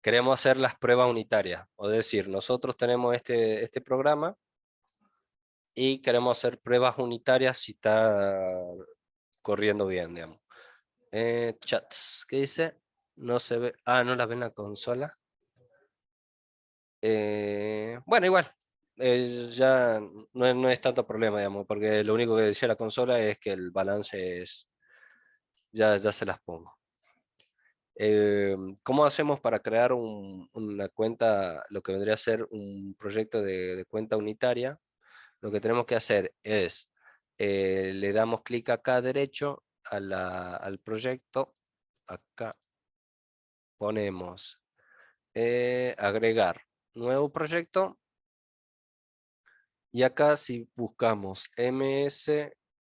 queremos hacer las pruebas unitarias? Es decir, nosotros tenemos este programa y queremos hacer pruebas unitarias si está corriendo bien, digamos. Chats, ¿qué dice? No se ve, no la ve en la consola. Bueno, igual, ya no es tanto problema, digamos, porque lo único que decía la consola es que el balance es, ya se las pongo. ¿Cómo hacemos para crear una cuenta, lo que vendría a ser un proyecto de cuenta unitaria? Lo que tenemos que hacer es, le damos clic acá derecho al proyecto, acá ponemos agregar nuevo proyecto, y acá si buscamos MS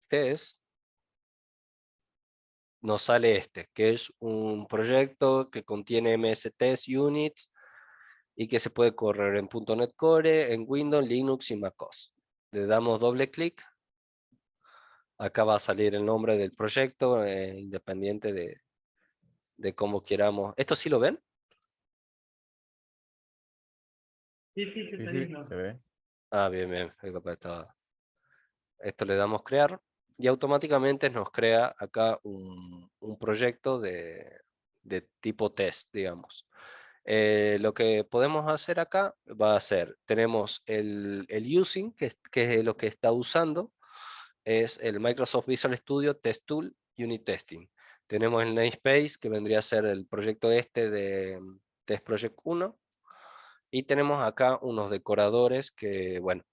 Test, nos sale que es un proyecto que contiene MS Test Units y que se puede correr en .NET Core, en Windows, Linux y MacOS. Le damos doble clic. Acá va a salir el nombre del proyecto, independiente de cómo queramos. ¿Esto sí lo ven? Sí, sí, se Sí, está sí, viendo. se ve. Bien, bien. Esto le damos crear y automáticamente nos crea acá un proyecto de tipo test, digamos. Lo que podemos hacer acá va a ser, tenemos el using, que es lo que está usando, es el Microsoft Visual Studio Test Tool Unit Testing. Tenemos el namespace, que vendría a ser el proyecto de Test Project 1. Y tenemos acá unos decoradores que, bueno,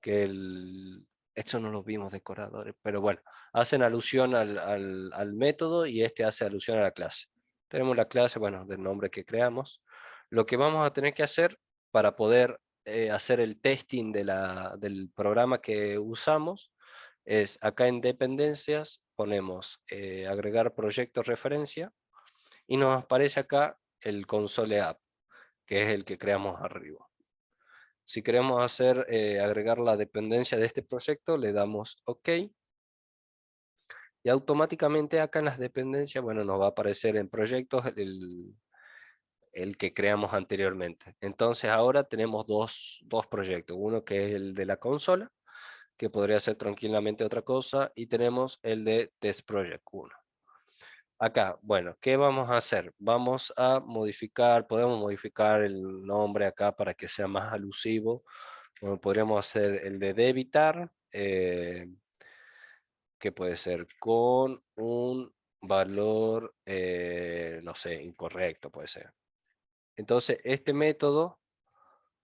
esto no los vimos decoradores, pero bueno, hacen alusión al método y este hace alusión a la clase. Tenemos la clase, bueno, del nombre que creamos. Lo que vamos a tener que hacer para poder hacer el testing del programa que usamos es acá en dependencias ponemos agregar proyecto referencia y nos aparece acá el console app, que es el que creamos arriba. Si queremos agregar la dependencia de este proyecto, le damos OK. Y automáticamente acá en las dependencias, bueno, nos va a aparecer en proyectos el que creamos anteriormente. Entonces ahora tenemos dos proyectos. Uno que es el de la consola, que podría ser tranquilamente otra cosa, y tenemos el de Test Project 1. Acá, bueno, ¿qué vamos a hacer? Vamos a modificar, podemos modificar el nombre acá para que sea más alusivo. Bueno, podríamos hacer el de debitar, que puede ser con un valor, no sé, incorrecto puede ser. Entonces, este método,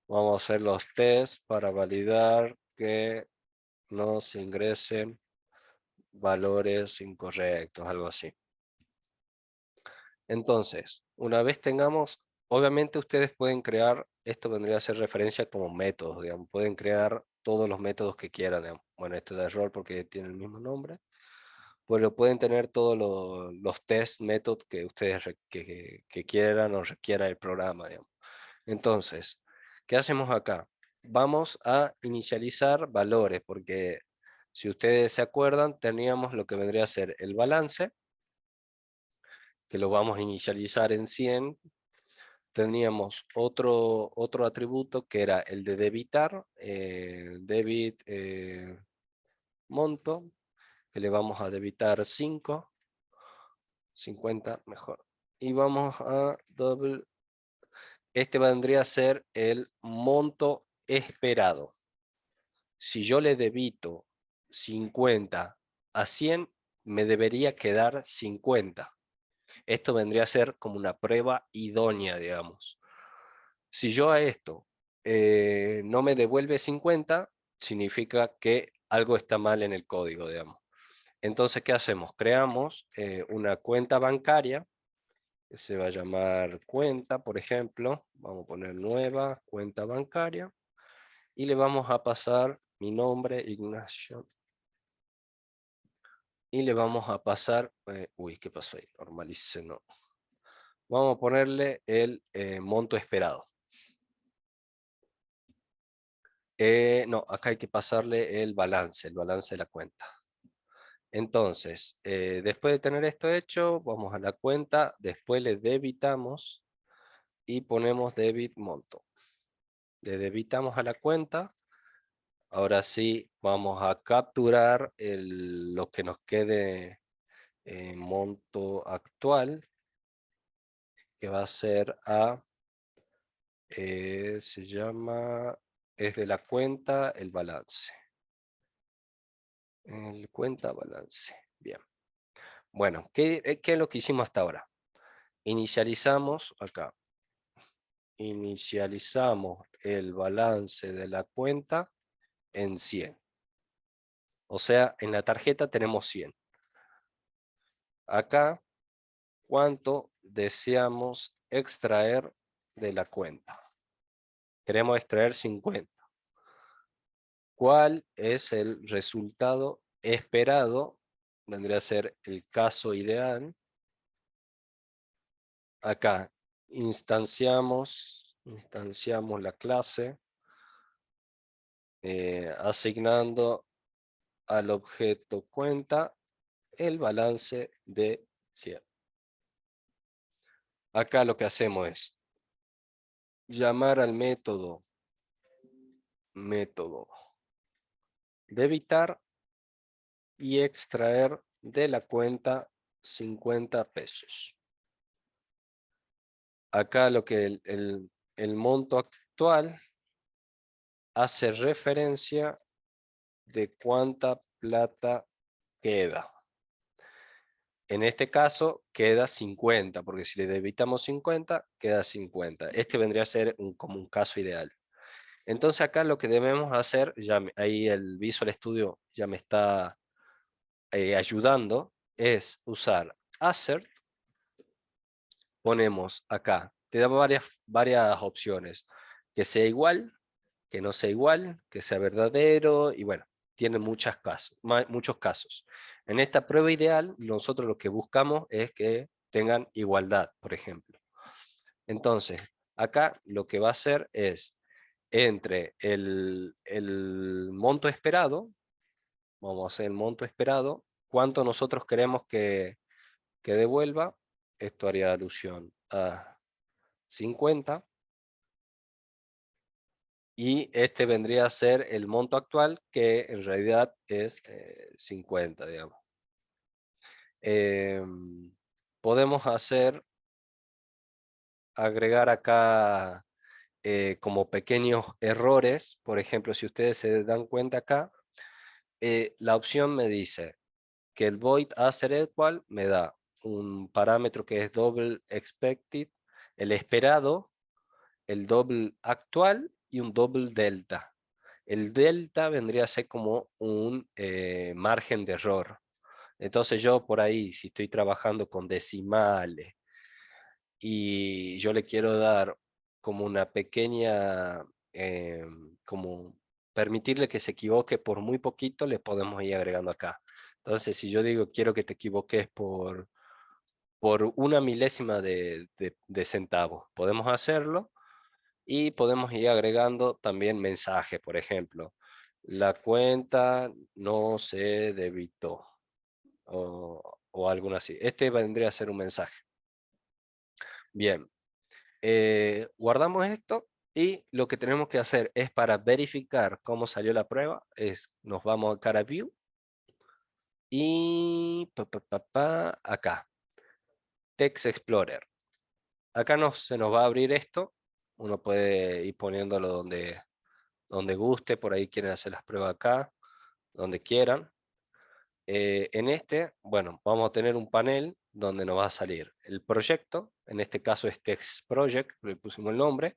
vamos a hacer los tests para validar que no se ingresen valores incorrectos, algo así. Entonces, una vez tengamos, obviamente ustedes pueden crear, esto vendría a ser referencia como métodos, digamos, pueden crear todos los métodos que quieran, digamos. Bueno, esto de error porque tiene el mismo nombre, pues lo pueden tener todos los test métodos que ustedes que quieran o requiera el programa, digamos. Entonces, ¿qué hacemos acá? Vamos a inicializar valores, porque si ustedes se acuerdan, teníamos lo que vendría a ser el balance, que lo vamos a inicializar en 100. Teníamos otro atributo que era el de debitar, debit monto, que le vamos a debitar 5, 50 mejor. Y vamos a double, este vendría a ser el monto esperado. Si yo le debito 50 a 100, me debería quedar 50. Esto vendría a ser como una prueba idónea, digamos. Si yo a esto no me devuelve 50, significa que algo está mal en el código, digamos. Entonces, ¿qué hacemos? Creamos una cuenta bancaria, que se va a llamar cuenta, por ejemplo. Vamos a poner nueva cuenta bancaria. Y le vamos a pasar mi nombre, Ignacio. Y le vamos a pasar, uy, ¿qué pasó ahí? Normalice, no. Vamos a ponerle el monto esperado. No, acá hay que pasarle el balance de la cuenta. Entonces, después de tener esto hecho, vamos a la cuenta, después le debitamos y ponemos debit monto. Le debitamos a la cuenta. Ahora sí, vamos a capturar lo que nos quede monto actual, que va a ser se llama, es de la cuenta, el balance. El cuenta balance. Bien. Bueno, ¿qué es lo que hicimos hasta ahora? Inicializamos acá. Inicializamos el balance de la cuenta en 100. O sea, en la tarjeta tenemos 100. Acá, ¿cuánto deseamos extraer de la cuenta? Queremos extraer 50. ¿Cuál es el resultado esperado? Vendría a ser el caso ideal. Acá instanciamos la clase asignando al objeto cuenta el balance de 100. Acá lo que hacemos es llamar al método debitar y extraer de la cuenta 50 pesos. Acá lo que el monto actual hace referencia de cuánta plata queda. En este caso queda 50, porque si le debitamos 50, queda 50. Este vendría a ser como un caso ideal. Entonces acá lo que debemos hacer, ahí el Visual Studio ya me está ayudando, es usar assert. Ponemos acá, te da varias opciones. Que sea igual, que no sea igual, que sea verdadero, y bueno, tiene muchos casos. En esta prueba ideal, nosotros lo que buscamos es que tengan igualdad, por ejemplo. Entonces, acá lo que va a hacer es, entre el monto esperado, vamos a hacer el monto esperado, cuánto nosotros queremos que devuelva. Esto haría alusión a 50. Y este vendría a ser el monto actual, que en realidad es 50, digamos. Podemos agregar acá como pequeños errores. Por ejemplo, si ustedes se dan cuenta acá, la opción me dice que el void asset equal me da un parámetro que es double expected, el esperado, el double actual y un double delta. El delta vendría a ser como un margen de error. Entonces yo por ahí, si estoy trabajando con decimales y yo le quiero dar como una pequeña, como permitirle que se equivoque por muy poquito, le podemos ir agregando acá. Entonces, si yo digo quiero que te equivoques por una milésima de centavo, podemos hacerlo y podemos ir agregando también mensajes, por ejemplo. La cuenta no se debitó o algo así. Este vendría a ser un mensaje. Bien, guardamos esto y lo que tenemos que hacer es para verificar cómo salió la prueba, nos vamos a cara view y acá, Text Explorer. Acá se nos va a abrir esto, uno puede ir poniéndolo donde guste, por ahí quieren hacer las pruebas acá, donde quieran. En este, bueno, vamos a tener un panel donde nos va a salir el proyecto, en este caso es Text Project, le pusimos el nombre.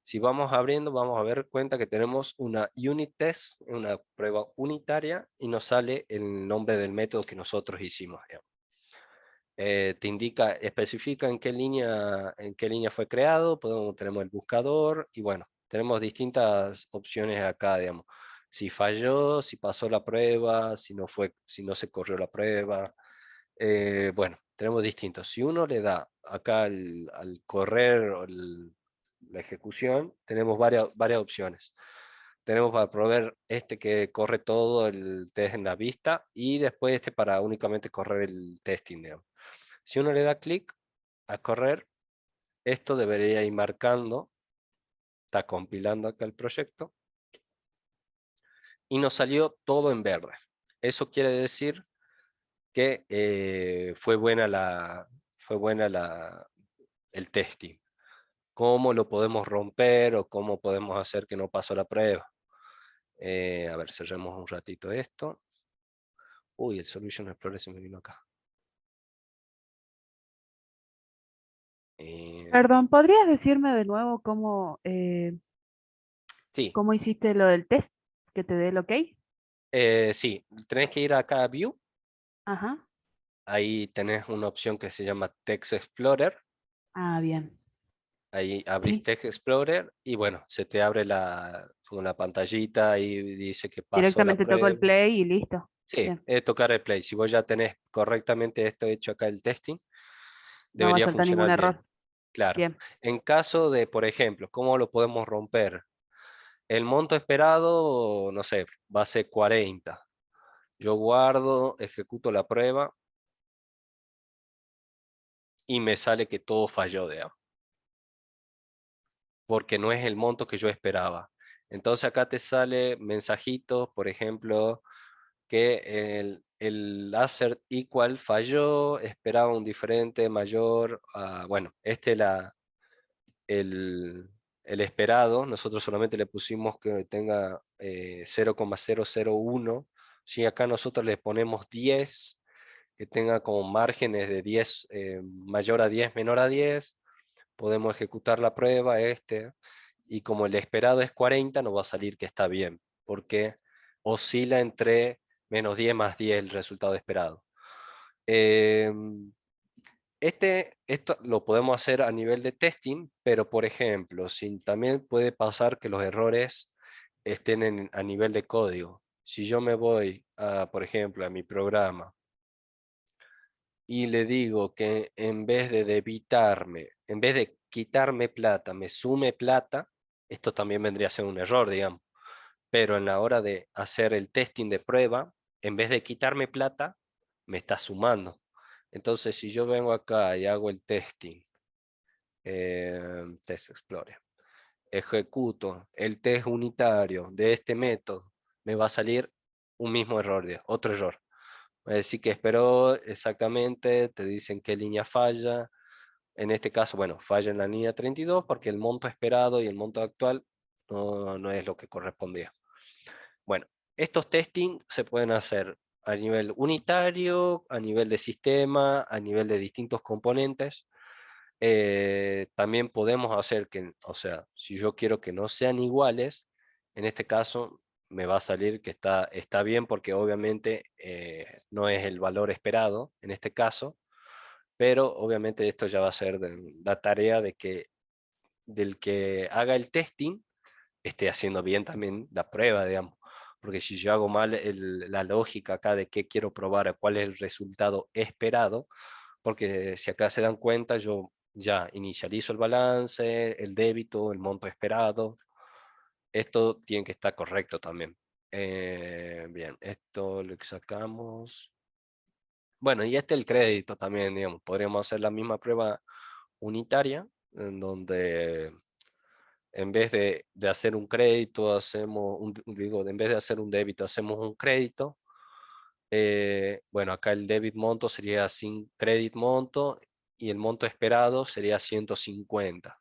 Si vamos abriendo, vamos a ver cuenta que tenemos una unit test, una prueba unitaria, y nos sale el nombre del método que nosotros hicimos. Te indica, especifica en qué línea fue creado, tenemos el buscador, y bueno, tenemos distintas opciones acá, digamos. Si falló, si pasó la prueba, si no se corrió la prueba. Bueno, tenemos distintos. Si uno le da acá al correr la ejecución, tenemos varias opciones. Tenemos para proveer este que corre todo el test en la vista y después este para únicamente correr el testing, digamos. Si uno le da clic a correr, esto debería ir marcando, está compilando acá el proyecto y nos salió todo en verde. Eso quiere decir que fue buena el testing. ¿Cómo lo podemos romper o cómo podemos hacer que no pasó la prueba? A ver, cerremos un ratito esto. Uy, el Solution Explorer se me vino acá. Perdón, ¿podrías decirme de nuevo Sí, cómo hiciste lo del test? Que te dé el ok. sí, tenés que ir acá a View. Ajá. Ahí tenés una opción que se llama Text Explorer. Ah, bien. Ahí abrís Sí, Text Explorer y bueno, se te abre como la pantallita y dice que pasó la directamente toco el prueba. play y listo. Sí, Bien. es tocar el play. Si vos ya tenés correctamente esto hecho acá el testing, No va a debería saltar ningún funcionar bien. error. Claro. Bien. En caso de, por ejemplo, ¿cómo lo podemos romper? El monto esperado, no sé, va a ser 40. Yo guardo, ejecuto la prueba y me sale que todo falló, digamos, porque no es el monto que yo esperaba. Entonces acá te sale mensajitos, por ejemplo, que el assert equal falló, esperaba un diferente mayor, bueno, el, el esperado, nosotros solamente le pusimos que tenga 0,001, si acá nosotros le ponemos 10, que tenga como márgenes de 10, mayor a 10, menor a 10, podemos ejecutar la prueba, y como el esperado es 40, nos va a salir que está bien, porque oscila entre -10 más 10 el resultado esperado. Esto lo podemos hacer a nivel de testing, pero por ejemplo, también puede pasar que los errores estén a nivel de código. Si yo me voy, por ejemplo, a mi programa y le digo que en vez de debitarme, en vez de quitarme plata, me sume plata, esto también vendría a ser un error, digamos. Pero en la hora de hacer el testing de prueba, en vez de quitarme plata, me está sumando. Entonces, si yo vengo acá y hago el testing, Test Explorer, ejecuto el test unitario de este método, me va a salir un mismo error, otro error. Va a decir que esperó exactamente, te dicen qué línea falla. En este caso, bueno, falla en la línea 32 porque el monto esperado y el monto actual no es lo que correspondía. Bueno, estos testing se pueden hacer a nivel unitario, a nivel de sistema, a nivel de distintos componentes. También podemos hacer que, o sea, si yo quiero que no sean iguales, en este caso me va a salir que está bien porque obviamente no es el valor esperado en este caso, pero obviamente esto ya va a ser la tarea del que haga el testing esté haciendo bien también la prueba, digamos. Porque si yo hago mal la lógica acá de qué quiero probar, cuál es el resultado esperado, porque si acá se dan cuenta, yo ya inicializo el balance, el débito, el monto esperado. Esto tiene que estar correcto también. Bien, esto lo sacamos. Bueno, y el crédito también, digamos. Podríamos hacer la misma prueba unitaria, en donde en vez de hacer un crédito, en vez de hacer un débito, hacemos un crédito. Bueno, acá el debit monto sería sin credit monto y el monto esperado sería 150.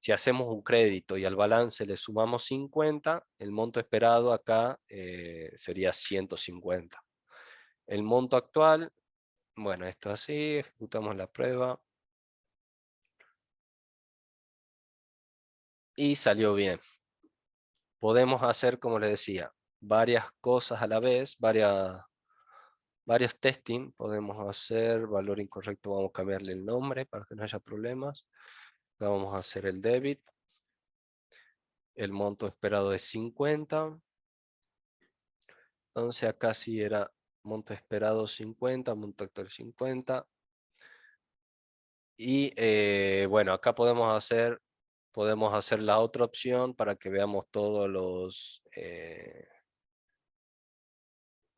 Si hacemos un crédito y al balance le sumamos 50, el monto esperado acá sería 150. El monto actual, bueno, esto así, ejecutamos la prueba. Y salió bien. Podemos hacer, como les decía, varias cosas a la vez, varios testing. Podemos hacer valor incorrecto, vamos a cambiarle el nombre para que no haya problemas. Vamos a hacer el debit. El monto esperado es 50. Entonces acá sí era monto esperado 50, monto actual 50. Y bueno, acá podemos hacer la otra opción para que veamos todos los...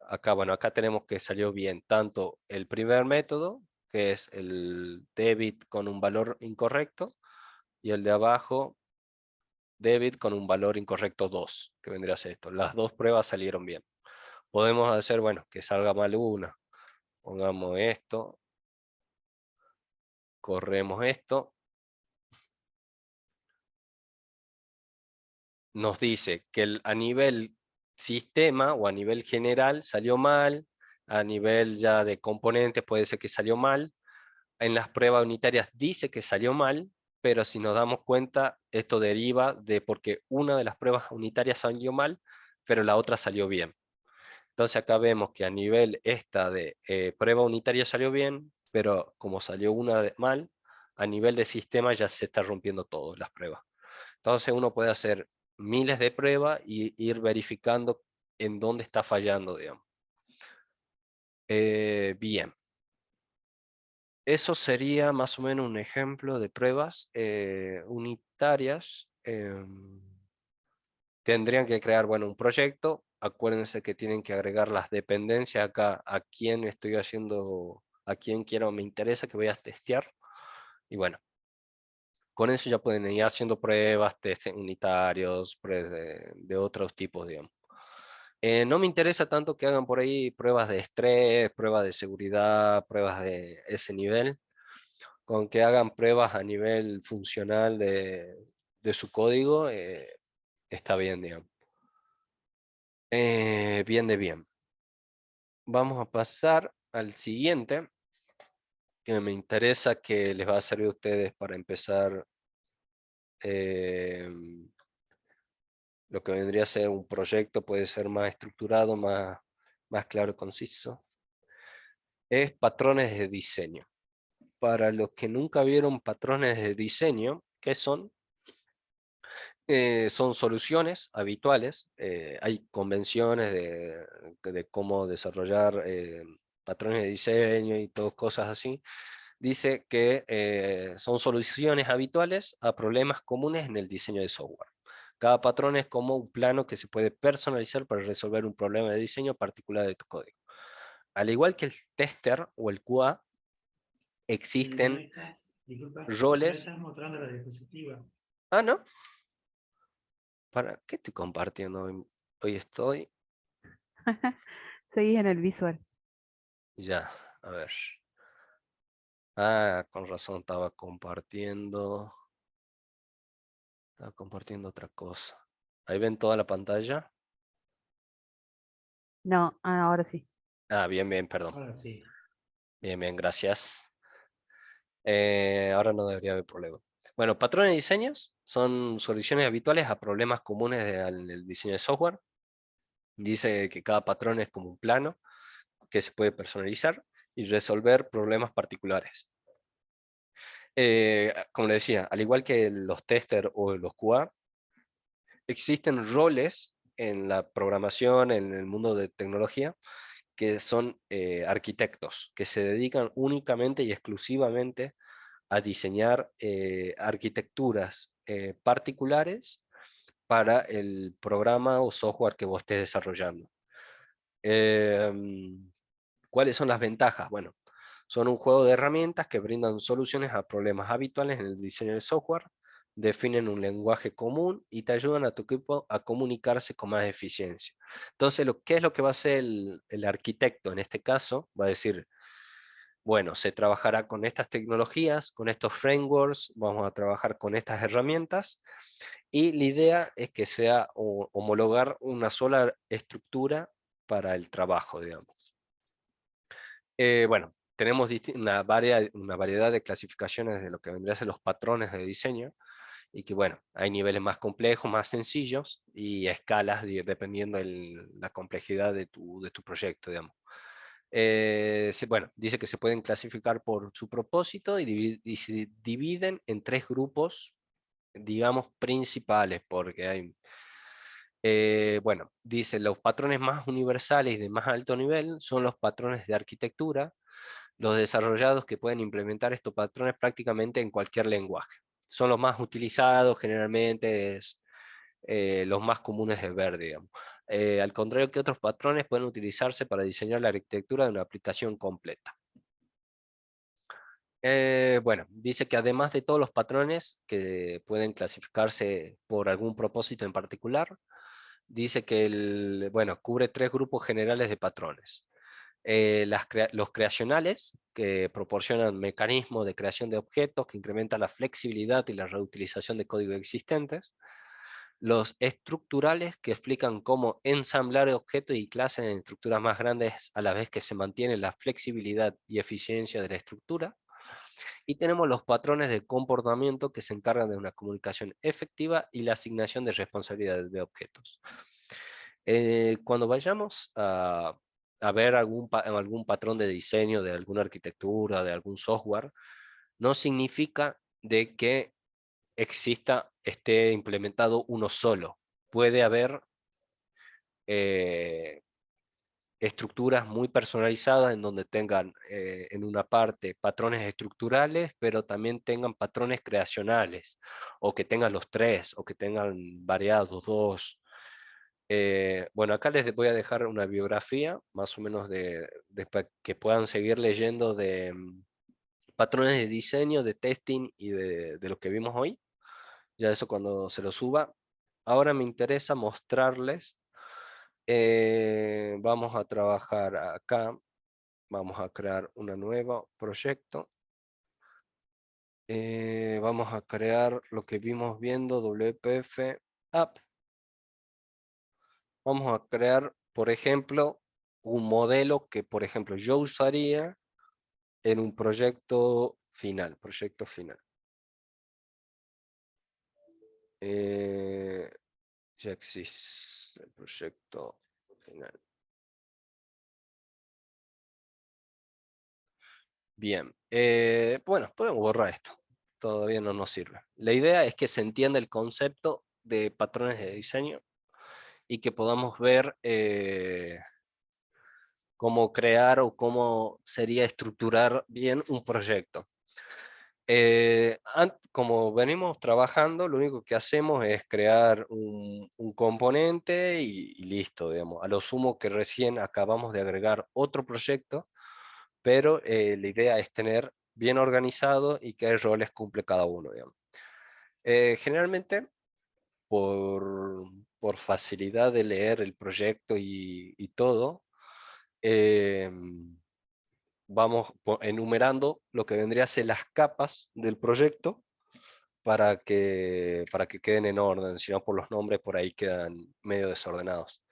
acá, bueno, acá tenemos que salió bien tanto el primer método, que es el debit con un valor incorrecto, y el de abajo, debit con un valor incorrecto 2, que vendría a ser esto. Las dos pruebas salieron bien. Podemos hacer, bueno, que salga mal una. Pongamos esto, corremos esto. Nos dice que a nivel sistema o a nivel general salió mal, a nivel ya de componentes puede ser que salió mal, en las pruebas unitarias dice que salió mal, pero si nos damos cuenta, esto deriva de porque una de las pruebas unitarias salió mal, pero la otra salió bien. Entonces acá vemos que a nivel esta de prueba unitaria salió bien, pero como salió una mal, a nivel de sistema ya se está rompiendo todas las pruebas. Entonces uno puede hacer miles de pruebas y ir verificando en dónde está fallando, digamos. Bien. Eso sería más o menos un ejemplo de pruebas unitarias. Tendrían que crear, bueno, un proyecto. Acuérdense que tienen que agregar las dependencias acá a quién estoy haciendo, a quién quiero, me interesa que voy a testear. Y bueno, con eso ya pueden ir haciendo pruebas, test unitarios, pruebas de otros tipos, digamos. No me interesa tanto que hagan por ahí pruebas de estrés, pruebas de seguridad, pruebas de ese nivel. Con que hagan pruebas a nivel funcional de su código, está bien, digamos. Bien de bien. Vamos a pasar al siguiente, que me interesa que les va a servir a ustedes para empezar lo que vendría a ser un proyecto, puede ser más estructurado, más claro y conciso. Es patrones de diseño. Para los que nunca vieron patrones de diseño, ¿qué son? Son soluciones habituales. Hay convenciones de cómo desarrollar patrones de diseño y todas cosas así. Dice que son soluciones habituales a problemas comunes en el diseño de software. Cada patrón es como un plano que se puede personalizar para resolver un problema de diseño particular de tu código. Al igual que el tester o el QA, existen Disculpa, roles. estás mostrando la diapositiva. Ah, ¿no? ¿Para qué estoy compartiendo hoy? Hoy estoy... Seguí en el visual. Ya, a ver. Ah, con razón, estaba compartiendo otra cosa. ¿Ahí ven toda la pantalla? No, ahora sí. Ah, bien, bien, perdón. Ahora sí. Bien, bien, gracias. Ahora no debería haber problema. Bueno, patrones de diseños son soluciones habituales a problemas comunes en el diseño de software. Dice que cada patrón es como un plano que se puede personalizar y resolver problemas particulares. Como le decía, al igual que los testers o los QA, existen roles en la programación, en el mundo de tecnología, que son arquitectos, que se dedican únicamente y exclusivamente a diseñar arquitecturas particulares para el programa o software que vos estés desarrollando. ¿Cuáles son las ventajas? Bueno, son un juego de herramientas que brindan soluciones a problemas habituales en el diseño del software, definen un lenguaje común y te ayudan a tu equipo a comunicarse con más eficiencia. Entonces, ¿qué es lo que va a hacer el arquitecto en este caso? Va a decir, bueno, se trabajará con estas tecnologías, con estos frameworks, vamos a trabajar con estas herramientas, y la idea es que sea homologar una sola estructura para el trabajo, digamos. Bueno, tenemos una variedad de clasificaciones de lo que vendría a ser los patrones de diseño, y que bueno, hay niveles más complejos, más sencillos, y escalas dependiendo de la complejidad de tu proyecto, digamos. Bueno, dice que se pueden clasificar por su propósito y se dividen en 3 grupos, digamos, principales, porque hay... bueno, dice, los patrones más universales y de más alto nivel son los patrones de arquitectura, los desarrollados que pueden implementar estos patrones prácticamente en cualquier lenguaje. Son los más utilizados, generalmente los más comunes de ver, digamos. Al contrario que otros patrones pueden utilizarse para diseñar la arquitectura de una aplicación completa. Bueno, dice que además de todos los patrones que pueden clasificarse por algún propósito en particular, dice que bueno, cubre 3 grupos generales de patrones. Los creacionales, que proporcionan mecanismos de creación de objetos que incrementan la flexibilidad y la reutilización de códigos existentes. Los estructurales, que explican cómo ensamblar objetos y clases en estructuras más grandes a la vez que se mantiene la flexibilidad y eficiencia de la estructura. Y tenemos los patrones de comportamiento, que se encargan de una comunicación efectiva y la asignación de responsabilidades de objetos. Cuando vayamos a ver algún patrón de diseño de alguna arquitectura, de algún software, no significa de que esté implementado uno solo. Puede haber estructuras muy personalizadas en donde tengan en una parte patrones estructurales, pero también tengan patrones creacionales, o que tengan los 3, o que tengan variados 2. Bueno, acá les voy a dejar una biografía, más o menos que puedan seguir leyendo de patrones de diseño, de testing y de lo que vimos hoy. Ya eso cuando se lo suba. Ahora me interesa mostrarles. Vamos a trabajar acá. Vamos a crear un nuevo proyecto. Vamos a crear lo que vimos viendo, WPF App. Vamos a crear, por ejemplo, un modelo que, por ejemplo, yo usaría en un proyecto final. Ya existe el proyecto final. Bien, bueno, podemos borrar esto. Todavía no nos sirve. La idea es que se entienda el concepto de patrones de diseño y que podamos ver cómo crear o cómo sería estructurar bien un proyecto. Como venimos trabajando, lo único que hacemos es crear un componente y listo, digamos. A lo sumo que recién acabamos de agregar otro proyecto, pero la idea es tener bien organizado y qué roles cumple cada uno, digamos. Generalmente, por facilidad de leer el proyecto y todo, eh, vamos enumerando lo que vendría a ser las capas del proyecto para que queden en orden, si no por los nombres por ahí quedan medio desordenados.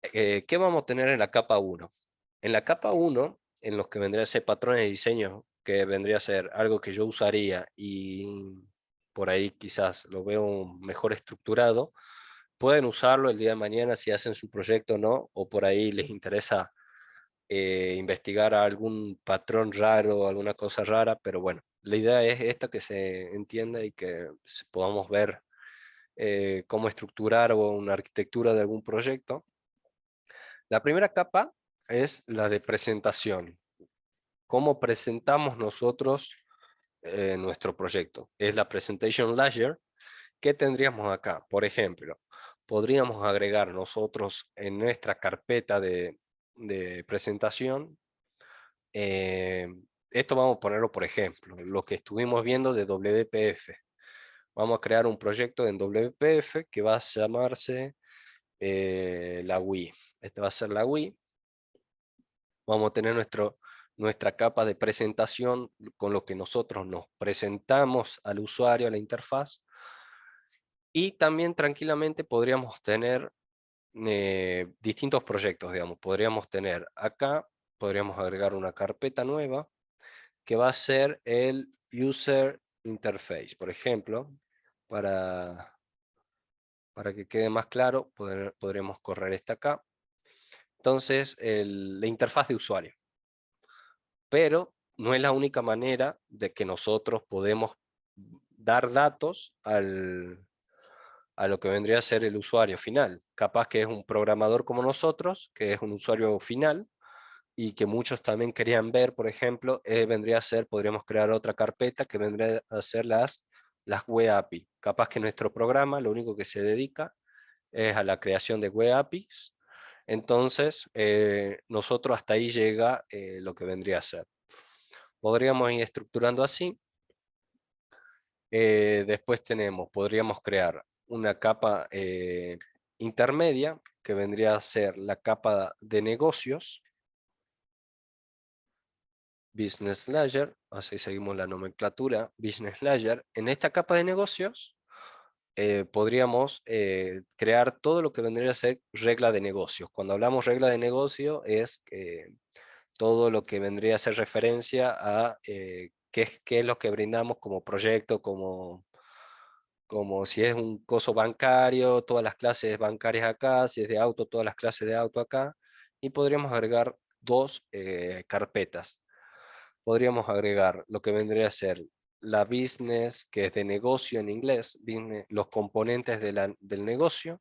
¿Qué vamos a tener en la capa 1? En la capa 1, en los que vendría a ser patrones de diseño, que vendría a ser algo que yo usaría y por ahí quizás lo veo mejor estructurado, pueden usarlo el día de mañana si hacen su proyecto o no, o por ahí les interesa investigar algún patrón raro, alguna cosa rara, pero bueno, la idea es esta, que se entienda y que podamos ver cómo estructurar o una arquitectura de algún proyecto. La primera capa es la de presentación. ¿Cómo presentamos nosotros nuestro proyecto? Es la presentation layer. ¿Qué tendríamos acá? Por ejemplo, podríamos agregar nosotros en nuestra carpeta de presentación. Esto vamos a ponerlo por ejemplo, lo que estuvimos viendo de WPF. Vamos a crear un proyecto en WPF que va a llamarse la Wii. Este va a ser la Wii. Vamos a tener nuestra capa de presentación con lo que nosotros nos presentamos al usuario, a la interfaz. Y también tranquilamente podríamos tener distintos proyectos, digamos. Podríamos tener acá, podríamos agregar una carpeta nueva que va a ser el User Interface. Por ejemplo, para que quede más claro, podremos correr esta acá. Entonces, la interfaz de usuario. Pero no es la única manera de que nosotros podemos dar datos a lo que vendría a ser el usuario final. Capaz que es un programador como nosotros, que es un usuario final, y que muchos también querían ver, por ejemplo, vendría a ser, podríamos crear otra carpeta que vendría a ser las web API. Capaz que nuestro programa lo único que se dedica es a la creación de web APIs. Entonces, nosotros hasta ahí llega lo que vendría a ser. Podríamos ir estructurando así. Después podríamos crear una capa intermedia, que vendría a ser la capa de negocios, Business Layer, así seguimos la nomenclatura, Business Layer. En esta capa de negocios podríamos crear todo lo que vendría a ser regla de negocios. Cuando hablamos regla de negocio es todo lo que vendría a ser referencia a qué es lo que brindamos como proyecto, como si es un coso bancario, todas las clases bancarias acá, si es de auto, todas las clases de auto acá, y podríamos agregar dos carpetas. Podríamos agregar lo que vendría a ser la business, que es de negocio en inglés, los componentes del negocio,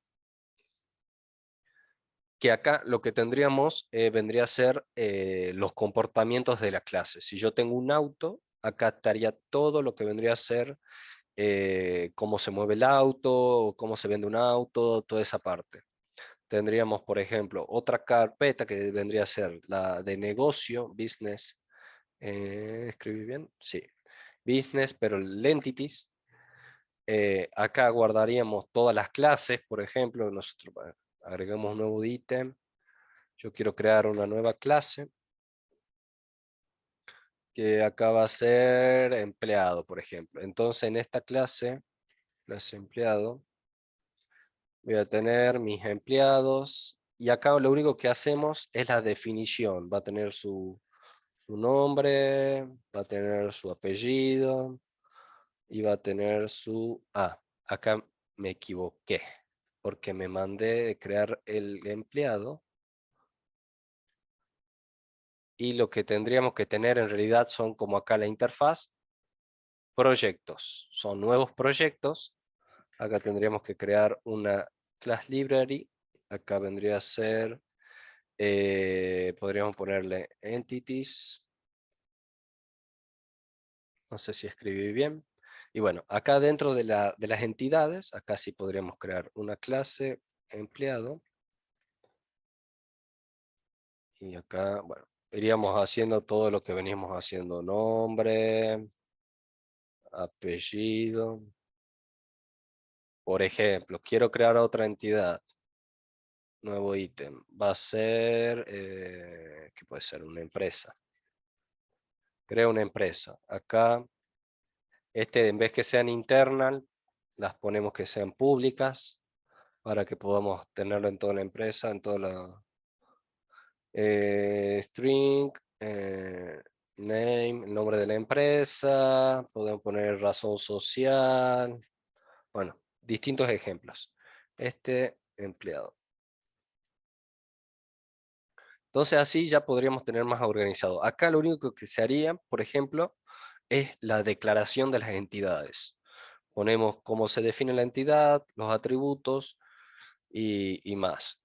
que acá lo que tendríamos vendría a ser los comportamientos de la clase. Si yo tengo un auto, acá estaría todo lo que vendría a ser cómo se mueve el auto, cómo se vende un auto, toda esa parte. Tendríamos, por ejemplo, otra carpeta que vendría a ser la de negocio, business. ¿Escribí bien? Sí. Business, pero el entities. Acá guardaríamos todas las clases, por ejemplo. Nosotros agregamos un nuevo ítem. Yo quiero crear una nueva clase, que acá va a ser empleado, por ejemplo. Entonces, en esta clase empleado, voy a tener mis empleados, y acá lo único que hacemos es la definición. Va a tener su nombre, va a tener su apellido, y va a tener su... acá me equivoqué, porque me mandé crear el empleado, y lo que tendríamos que tener en realidad son, como acá la interfaz, proyectos. Son nuevos proyectos. Acá tendríamos que crear una class library. Acá vendría a ser, podríamos ponerle entities. No sé si escribí bien. Y bueno, acá dentro de las entidades, acá sí podríamos crear una clase empleado. Y acá, bueno, iríamos haciendo todo lo que veníamos haciendo. Nombre, apellido. Por ejemplo, quiero crear otra entidad. Nuevo ítem. Va a ser, ¿qué puede ser? Una empresa. Creo una empresa. Acá, en vez que sean internal, las ponemos que sean públicas para que podamos tenerlo en toda la empresa, en toda la string, name, el nombre de la empresa, podemos poner razón social, bueno, distintos ejemplos. Empleado. Entonces así ya podríamos tener más organizado. Acá lo único que se haría, por ejemplo, es la declaración de las entidades. Ponemos cómo se define la entidad, los atributos y más.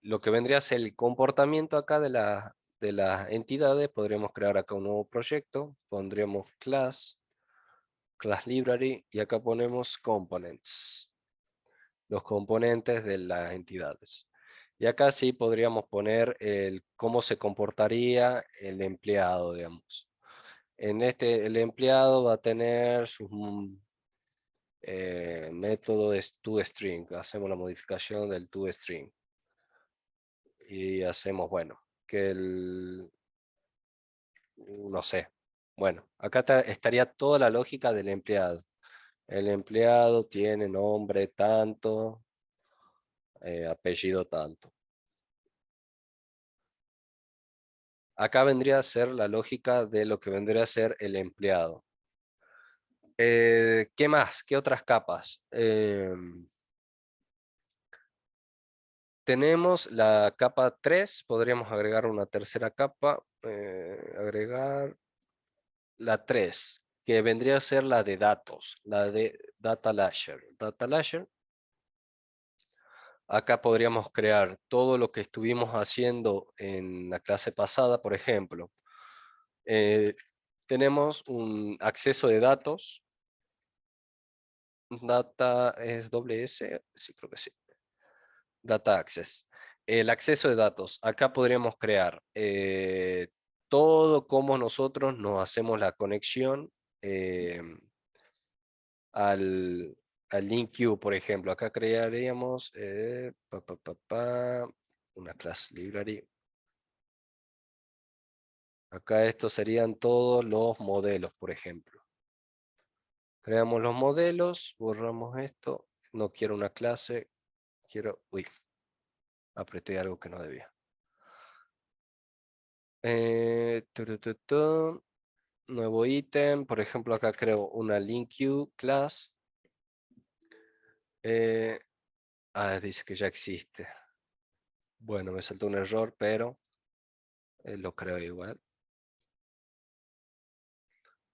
Lo que vendría a ser el comportamiento acá de las entidades, podríamos crear acá un nuevo proyecto, pondríamos class library, y acá ponemos components, los componentes de las entidades. Y acá sí podríamos poner cómo se comportaría el empleado, digamos. El empleado va a tener sus método de toString. Hacemos la modificación del toString. Y hacemos, bueno, que no sé. Bueno, acá estaría toda la lógica del empleado. El empleado tiene nombre tanto, apellido tanto. Acá vendría a ser la lógica de lo que vendría a ser el empleado. ¿Qué más? ¿Qué otras capas? Tenemos la capa 3, podríamos agregar una tercera capa, agregar la 3, que vendría a ser la de datos, la de Data Lasher. Data Lasher, acá podríamos crear todo lo que estuvimos haciendo en la clase pasada, por ejemplo. Tenemos un acceso de datos, data es doble S, sí creo que sí. Data Access. El acceso de datos. Acá podríamos crear todo como nosotros nos hacemos la conexión al, al link queue, por ejemplo. Acá crearíamos una class library. Acá estos serían todos los modelos, por ejemplo. Creamos los modelos, borramos esto. No quiero una clase, quiero... Uy, apreté algo que no debía. Nuevo ítem, por ejemplo, acá creo una link queue class. Dice que ya existe. Bueno, me saltó un error, pero lo creo igual.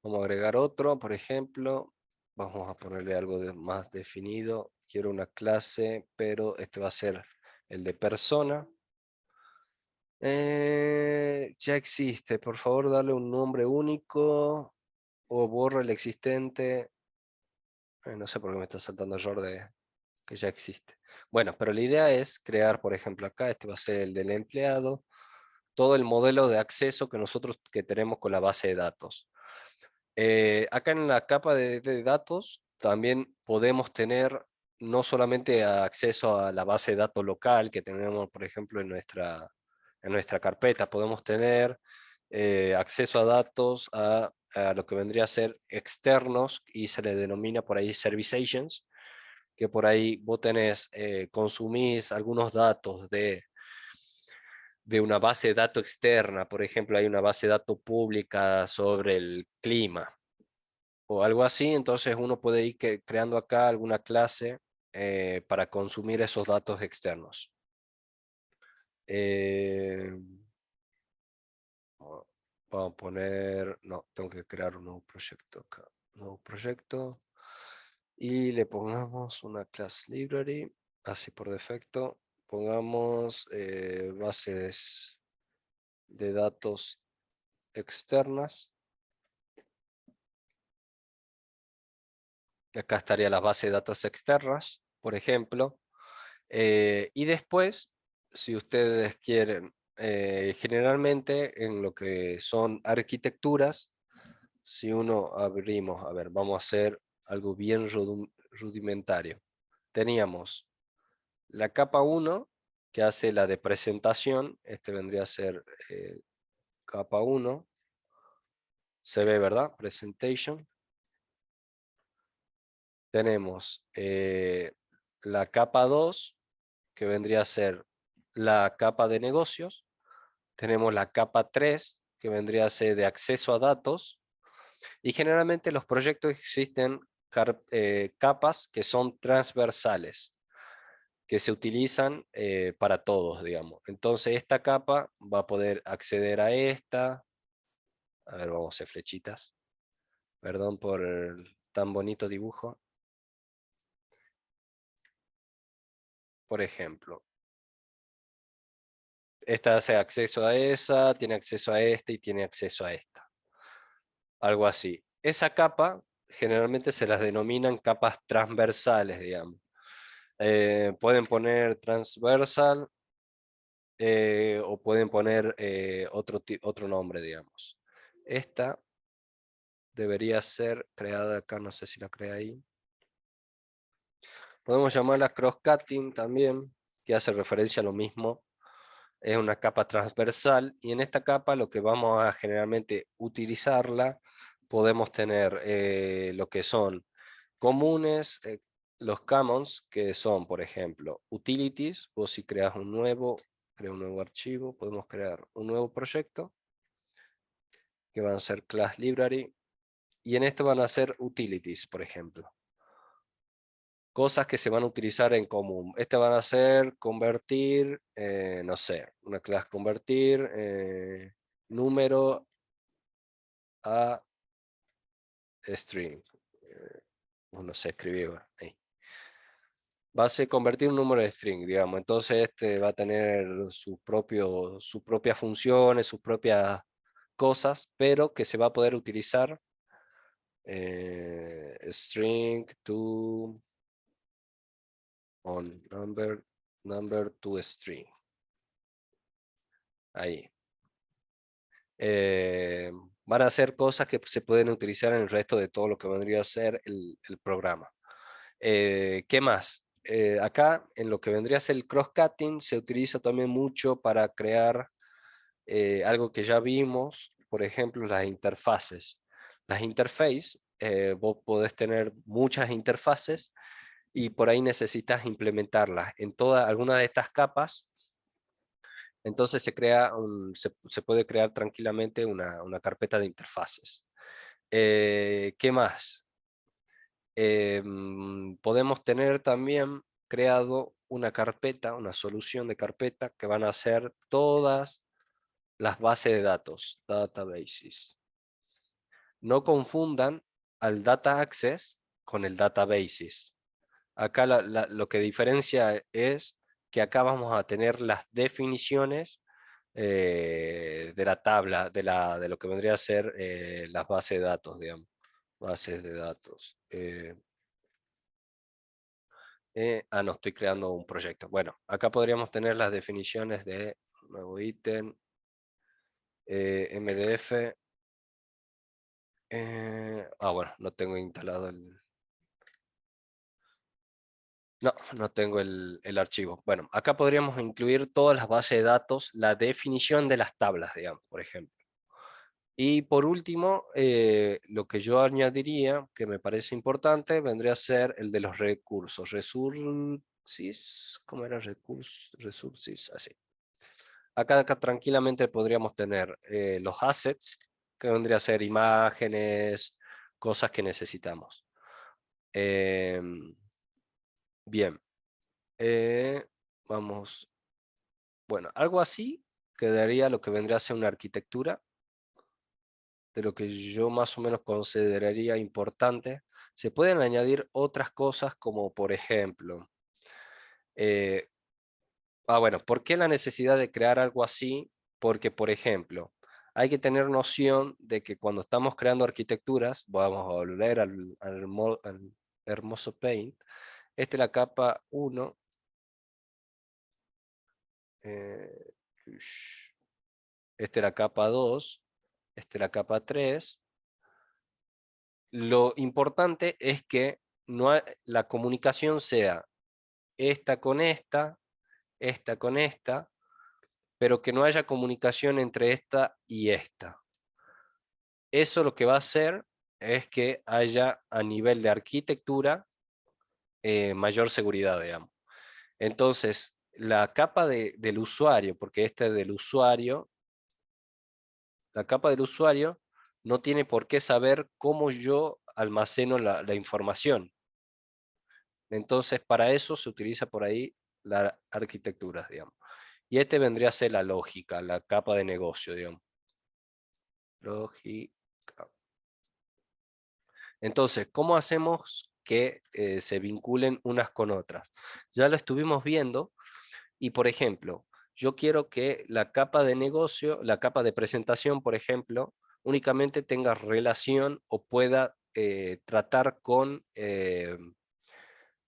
Vamos a agregar otro, por ejemplo. Vamos a ponerle algo más definido. Quiero una clase, pero este va a ser el de persona. Ya existe, por favor darle un nombre único o borra el existente. No sé por qué me está saltando error de que ya existe. Bueno, pero la idea es crear, por ejemplo, acá, este va a ser el del empleado, todo el modelo de acceso que nosotros tenemos con la base de datos. Acá en la capa de datos también podemos tener no solamente acceso a la base de datos local que tenemos, por ejemplo, en nuestra carpeta, podemos tener acceso a datos a lo que vendría a ser externos y se le denomina por ahí service agents, que por ahí vos tenés, consumís algunos datos de una base de datos externa. Por ejemplo, hay una base de datos pública sobre el clima o algo así, entonces uno puede ir creando acá alguna clase para consumir esos datos externos. Vamos a poner, no, tengo que crear un nuevo proyecto acá. Nuevo proyecto. Y le pongamos una class library, así por defecto. Pongamos bases de datos externas. Acá estaría la base de datos externas, por ejemplo. Y después, si ustedes quieren, generalmente en lo que son arquitecturas, si uno abrimos, a ver, vamos a hacer algo bien rudimentario. Teníamos la capa 1, que hace la de presentación. Este vendría a ser capa 1. Se ve, ¿verdad? Presentation. Tenemos la capa 2, que vendría a ser la capa de negocios. Tenemos la capa 3, que vendría a ser de acceso a datos. Y generalmente los proyectos existen capas que son transversales, que se utilizan para todos, digamos. Entonces esta capa va a poder acceder a esta. A ver, vamos a hacer flechitas. Perdón por el tan bonito dibujo. Por ejemplo, esta hace acceso a esa, tiene acceso a esta y tiene acceso a esta. Algo así. Esa capa generalmente se las denominan capas transversales, digamos. Pueden poner transversal o pueden poner otro nombre, digamos. Esta debería ser creada acá, no sé si la crea ahí. Podemos llamarla cross-cutting también, que hace referencia a lo mismo. Es una capa transversal y en esta capa lo que vamos a generalmente utilizarla, podemos tener lo que son comunes, los commons, que son, por ejemplo, utilities. Vos si creas crea un nuevo archivo, podemos crear un nuevo proyecto, que van a ser class library, y en esto van a ser utilities, por ejemplo. Cosas que se van a utilizar en común. Este van a ser convertir, no sé, una clase convertir número a string. No sé, escribir ahí. Va a ser convertir un número de string, digamos. Entonces este va a tener sus propias funciones, sus propias cosas, pero que se va a poder utilizar string to on number to string. Ahí. Van a ser cosas que se pueden utilizar en el resto de todo lo que vendría a ser el programa. ¿Qué más? Acá en lo que vendría a ser el cross-cutting se utiliza también mucho para crear algo que ya vimos, por ejemplo, las interfaces. Las interfaces, vos podés tener muchas interfaces y por ahí necesitas implementarlas en alguna de estas capas. Entonces se puede crear tranquilamente una carpeta de interfaces. ¿Qué más? Podemos tener también creado una carpeta, una solución de carpeta que van a ser todas las bases de datos, databases. No confundan al data access con el databases. Acá lo que diferencia es que acá vamos a tener las definiciones de la tabla, de lo que vendría a ser las bases de datos, digamos. Bases de datos. No, estoy creando un proyecto. Bueno, acá podríamos tener las definiciones de nuevo ítem, MDF. Bueno, no tengo instalado el... No tengo el archivo. Bueno, acá podríamos incluir todas las bases de datos, la definición de las tablas, digamos, por ejemplo. Y por último, lo que yo añadiría, que me parece importante, vendría a ser el de los recursos. Resources, ¿cómo era recursos? Resources, así. Acá tranquilamente podríamos tener los assets, que vendría a ser imágenes, cosas que necesitamos. Bien. Vamos. Bueno, algo así quedaría lo que vendría a ser una arquitectura, de lo que yo más o menos consideraría importante. Se pueden añadir otras cosas como por ejemplo, bueno, ¿por qué la necesidad de crear algo así? Porque por ejemplo, hay que tener noción de que cuando estamos creando arquitecturas, vamos a volver al hermoso Paint. Esta es la capa 1. Esta es la capa 2. Esta es la capa 3. Lo importante es que la comunicación sea esta con esta con esta, pero que no haya comunicación entre esta y esta. Eso lo que va a hacer es que haya a nivel de arquitectura mayor seguridad, digamos. Entonces, la capa del usuario, porque esta es del usuario, la capa del usuario no tiene por qué saber cómo yo almaceno la información. Entonces, para eso se utiliza por ahí la arquitectura, digamos. Y este vendría a ser la lógica, la capa de negocio, digamos. Lógica. Entonces, ¿cómo hacemos que se vinculen unas con otras? Ya lo estuvimos viendo y, por ejemplo, yo quiero que la capa de negocio, la capa de presentación, por ejemplo, únicamente tenga relación o pueda tratar con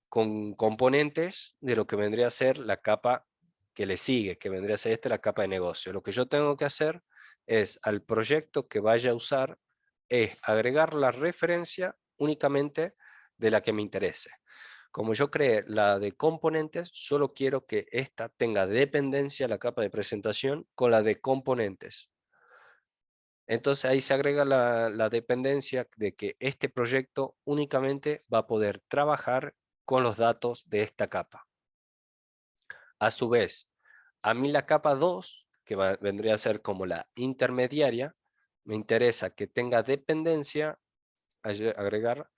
componentes de lo que vendría a ser la capa que le sigue, que vendría a ser la capa de negocio. Lo que yo tengo que hacer es al proyecto que vaya a usar, es agregar la referencia únicamente de la que me interese. Como yo creé la de componentes, solo quiero que esta tenga dependencia, la capa de presentación, con la de componentes. Entonces ahí se agrega la dependencia de que este proyecto únicamente va a poder trabajar con los datos de esta capa. A su vez, a mí la capa 2, que vendría a ser como la intermediaria, me interesa que tenga dependencia, agregar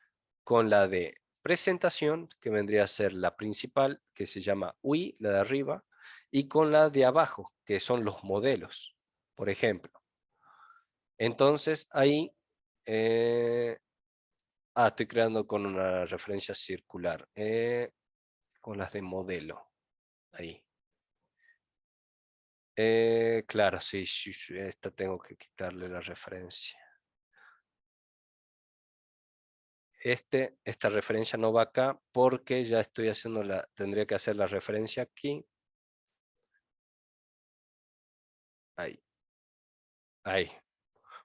con la de presentación, que vendría a ser la principal, que se llama UI, la de arriba, y con la de abajo, que son los modelos, por ejemplo. Entonces ahí, estoy creando con una referencia circular, con las de modelo, ahí. Claro, sí, esta tengo que quitarle la referencia. Esta referencia no va acá porque ya estoy haciendo tendría que hacer la referencia aquí. Ahí. Ahí.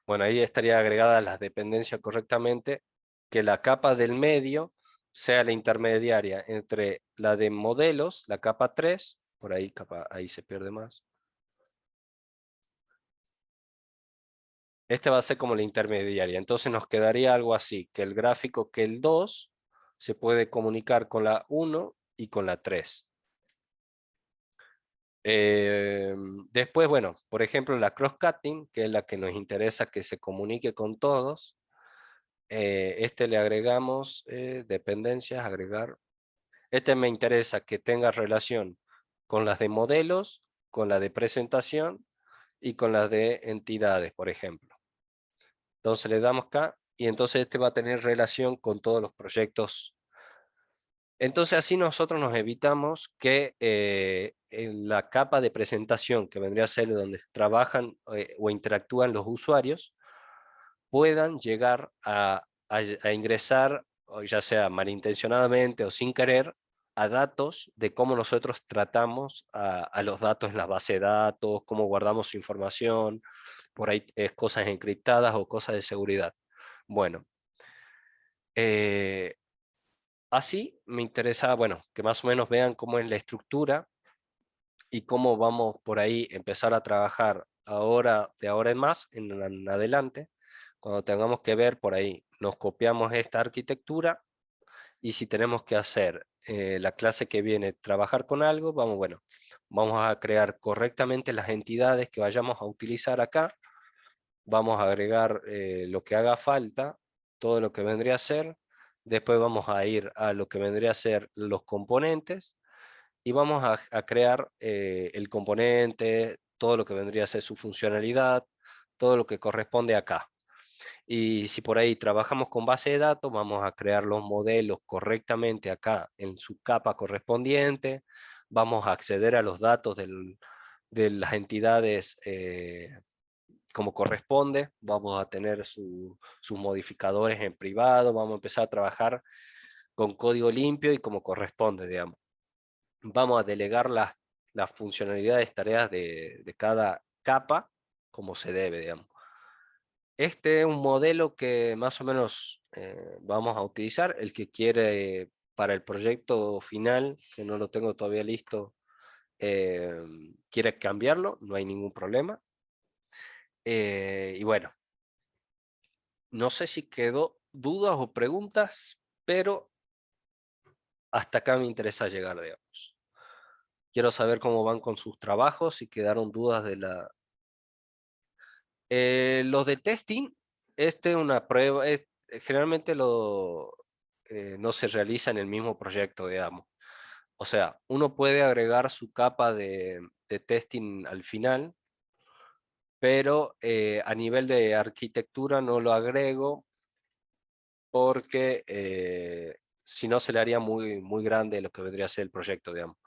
Bueno, ahí estaría agregada las dependencias correctamente, que la capa del medio sea la intermediaria entre la de modelos, la capa 3, por ahí, ahí se pierde más. Esta va a ser como la intermediaria, entonces nos quedaría algo así, que el gráfico, que el 2 se puede comunicar con la 1 y con la 3. Después, bueno, por ejemplo, la cross-cutting, que es la que nos interesa que se comunique con todos. Le agregamos dependencias, agregar. Me interesa que tenga relación con las de modelos, con la de presentación y con las de entidades, por ejemplo. Entonces le damos acá y entonces va a tener relación con todos los proyectos. Entonces así nosotros nos evitamos que en la capa de presentación, que vendría a ser donde trabajan o interactúan los usuarios, puedan llegar a ingresar, o ya sea malintencionadamente o sin querer, a datos de cómo nosotros tratamos a los datos en la base de datos, cómo guardamos su información, por ahí cosas encriptadas o cosas de seguridad. Bueno, así me interesa, bueno, que más o menos vean cómo es la estructura y cómo vamos por ahí empezar a trabajar de ahora en más, en adelante. Cuando tengamos que ver por ahí, nos copiamos esta arquitectura y si tenemos que hacer la clase que viene, trabajar con algo, vamos a crear correctamente las entidades que vayamos a utilizar acá, vamos a agregar lo que haga falta, todo lo que vendría a ser, después vamos a ir a lo que vendría a ser los componentes y vamos a crear el componente, todo lo que vendría a ser su funcionalidad, todo lo que corresponde acá. Y si por ahí trabajamos con base de datos, vamos a crear los modelos correctamente acá en su capa correspondiente, vamos a acceder a los datos de las entidades como corresponde, vamos a tener sus modificadores en privado, vamos a empezar a trabajar con código limpio y como corresponde, digamos. Vamos a delegar las funcionalidades, tareas de cada capa como se debe, digamos. Este es un modelo que más o menos vamos a utilizar. El que quiere para el proyecto final, que no lo tengo todavía listo, quiere cambiarlo, no hay ningún problema. Y bueno, no sé si quedó dudas o preguntas, pero hasta acá me interesa llegar, digamos. Quiero saber cómo van con sus trabajos, si quedaron dudas de la... los de testing, este es una prueba, generalmente no se realiza en el mismo proyecto, digamos. O sea, uno puede agregar su capa de testing al final, pero a nivel de arquitectura no lo agrego porque si no se le haría muy grande lo que vendría a ser el proyecto, digamos.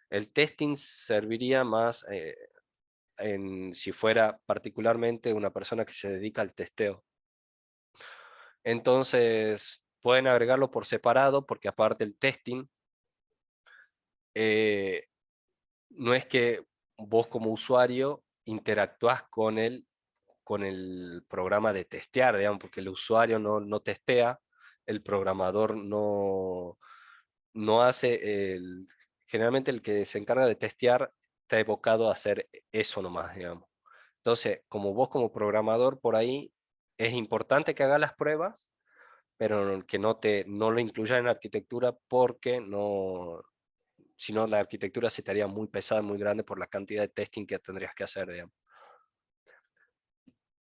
El testing serviría más si fuera particularmente una persona que se dedica al testeo. Entonces, pueden agregarlo por separado porque aparte el testing eh, no es que vos como usuario interactúas con el programa de testear, digamos, porque el usuario no testea, el programador no hace generalmente el que se encarga de testear está evocado a hacer eso nomás, digamos. Entonces, como vos como programador por ahí, es importante que hagas las pruebas, pero que no lo incluyas en la arquitectura porque si no la arquitectura se te haría muy pesada, muy grande por la cantidad de testing que tendrías que hacer, digamos.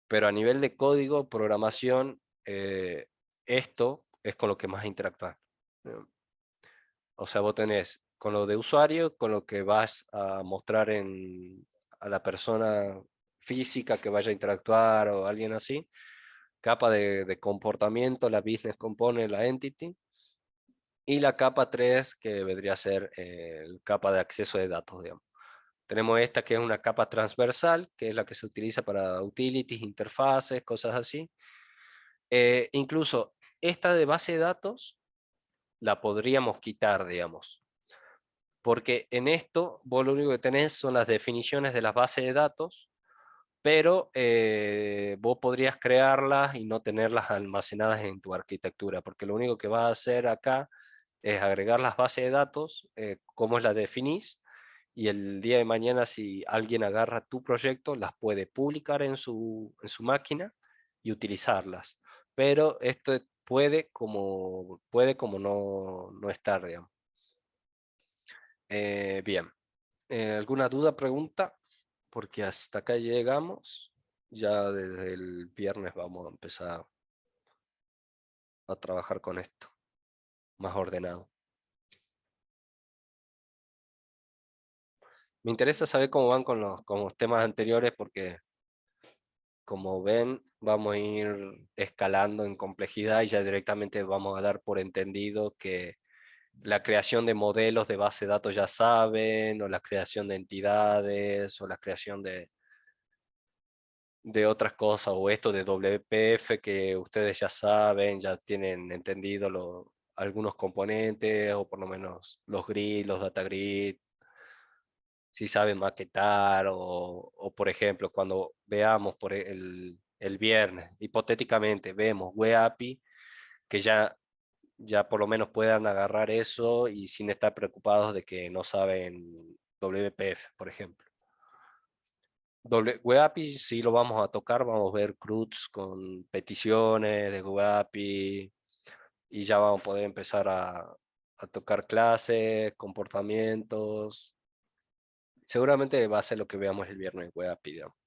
Pero a nivel de código, programación, esto es con lo que más interactúas. O sea, vos tenés con lo de usuario, con lo que vas a mostrar a la persona física que vaya a interactuar o alguien así, capa de comportamiento, la business component, la entity, y la capa 3 que vendría a ser el capa de acceso de datos, digamos. Tenemos esta que es una capa transversal, que es la que se utiliza para utilities, interfaces, cosas así. Incluso esta de base de datos la podríamos quitar, digamos. Porque en esto vos lo único que tenés son las definiciones de las bases de datos, pero vos podrías crearlas y no tenerlas almacenadas en tu arquitectura, porque lo único que vas a hacer acá es agregar las bases de datos, cómo las definís, y el día de mañana si alguien agarra tu proyecto, las puede publicar en su máquina y utilizarlas. Pero esto puede como no estar, digamos. Bien. ¿Alguna duda, pregunta? Porque hasta acá llegamos. Ya desde el viernes vamos a empezar a trabajar con esto, más ordenado. Me interesa saber cómo van con los temas anteriores porque, como ven, vamos a ir escalando en complejidad y ya directamente vamos a dar por entendido que la creación de modelos de base de datos ya saben, o la creación de entidades, o la creación de otras cosas, o esto de WPF que ustedes ya saben, ya tienen entendido algunos componentes, o por lo menos los grid, los data grid, si saben maquetar, o por ejemplo, cuando veamos por el viernes, hipotéticamente, vemos web API, que ya por lo menos puedan agarrar eso y sin estar preocupados de que no saben WPF, por ejemplo. Web API sí lo vamos a tocar, vamos a ver CRUDs con peticiones de Web API y ya vamos a poder empezar a tocar clases, comportamientos. Seguramente va a ser lo que veamos el viernes Web API, digamos.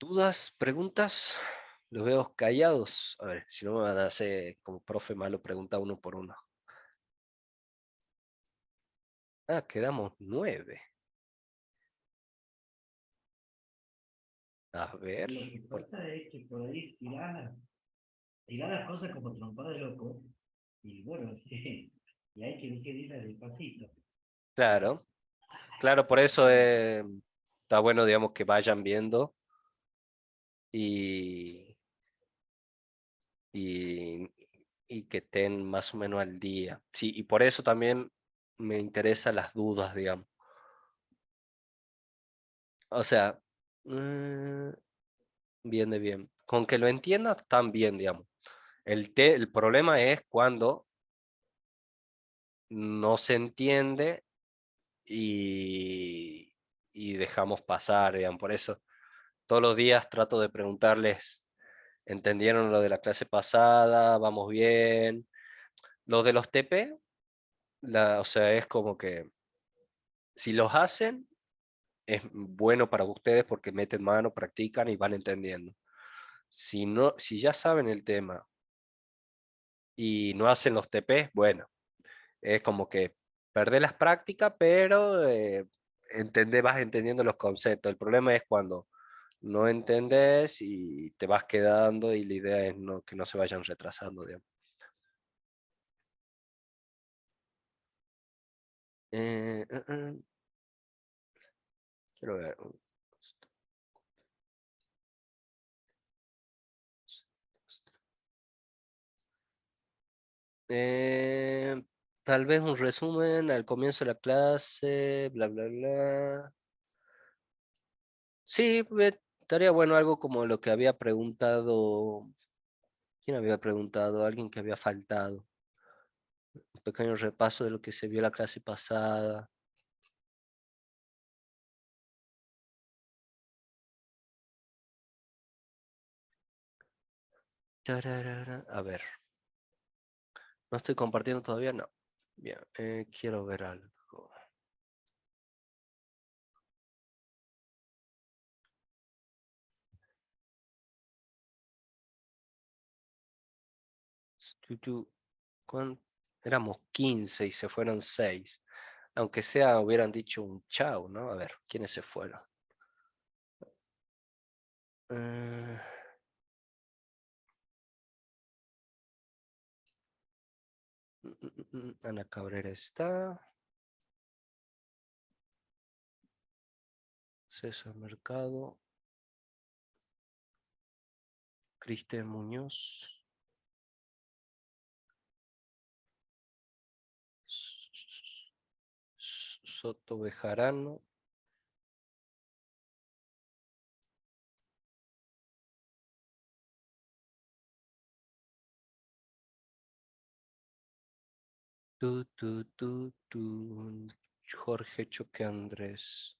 ¿Dudas? ¿Preguntas? Los veo callados. A ver, si no me van a hacer como profe malo, pregunta uno por uno. Ah, quedamos 9. A ver. Lo que pasa es que por ahí tirá las cosas como trompada de loco, y bueno, y hay que digerirlas despacito. Claro, claro, por eso está bueno, digamos, que vayan viendo y, y, y que estén más o menos al día. Sí, y por eso también me interesan las dudas, digamos. O sea, mm, bien de bien. Con que lo entiendan, tan bien, digamos. El problema es cuando no se entiende y dejamos pasar, digamos. Por eso todos los días trato de preguntarles, ¿entendieron lo de la clase pasada? ¿Vamos bien? Lo de los TP, o sea, es como que si los hacen, es bueno para ustedes porque meten mano, practican y van entendiendo. Si no, si ya saben el tema y no hacen los TP, bueno, es como que perdés las prácticas, pero vas entendiendo los conceptos. El problema es cuando no entendés y te vas quedando y la idea es que no se vayan retrasando, digamos. Eh, eh, eh, Quiero ver. Eh, Tal vez un resumen al comienzo de la clase, bla, bla, bla. Sí, estaría bueno algo como lo que había preguntado. ¿Quién había preguntado? Alguien que había faltado. Un pequeño repaso de lo que se vio la clase pasada. Tararara. A ver, ¿no estoy compartiendo todavía? No. Bien, quiero ver algo. Tutu, éramos 15 y se fueron 6. Aunque sea, hubieran dicho un chau, ¿no? A ver, ¿quiénes se fueron? Eh, Ana Cabrera está. César Mercado. Cristian Muñoz. Soto Bejarano. Jorge Choque Andrés.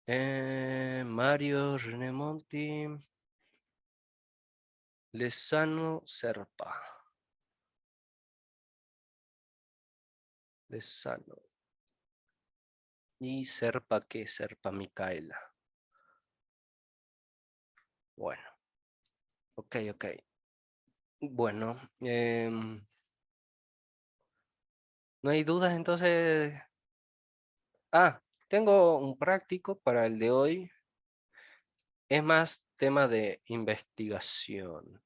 Mario René Monti. Lezano Serpa. Lezano. ¿Y Serpa qué? Serpa Micaela. Bueno, ok, ok. Bueno, no hay dudas entonces. Ah, tengo un práctico para el de hoy. Es más tema de investigación.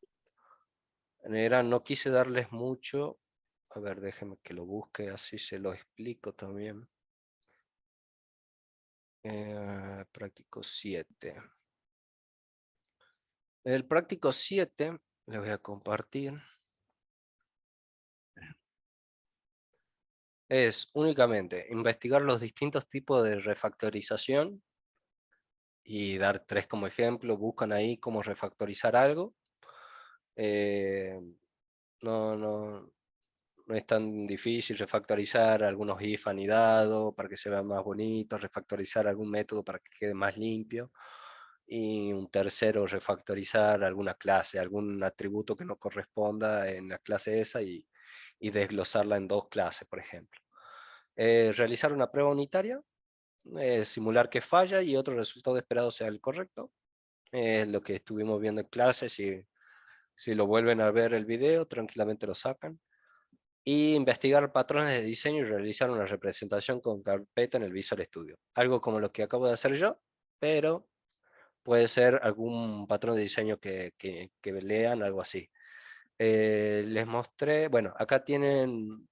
No quise darles mucho. A ver, déjenme que lo busque, así se lo explico también. Práctico 7. El práctico 7, le voy a compartir. Es únicamente investigar los distintos tipos de refactorización y dar 3 como ejemplo. Buscan ahí cómo refactorizar algo. Eh, no, no, no es tan difícil refactorizar algunos if anidados para que se vean más bonitos, refactorizar algún método para que quede más limpio. Y un tercero, refactorizar alguna clase, algún atributo que no corresponda en la clase esa y desglosarla en 2 clases, por ejemplo. Realizar una prueba unitaria, simular que falla y otro resultado esperado sea el correcto. Lo que estuvimos viendo en clase, si lo vuelven a ver el video, tranquilamente lo sacan. Y investigar patrones de diseño y realizar una representación con carpeta en el Visual Studio. Algo como lo que acabo de hacer yo, pero puede ser algún patrón de diseño que lean, algo así. Les mostré, bueno, acá tienen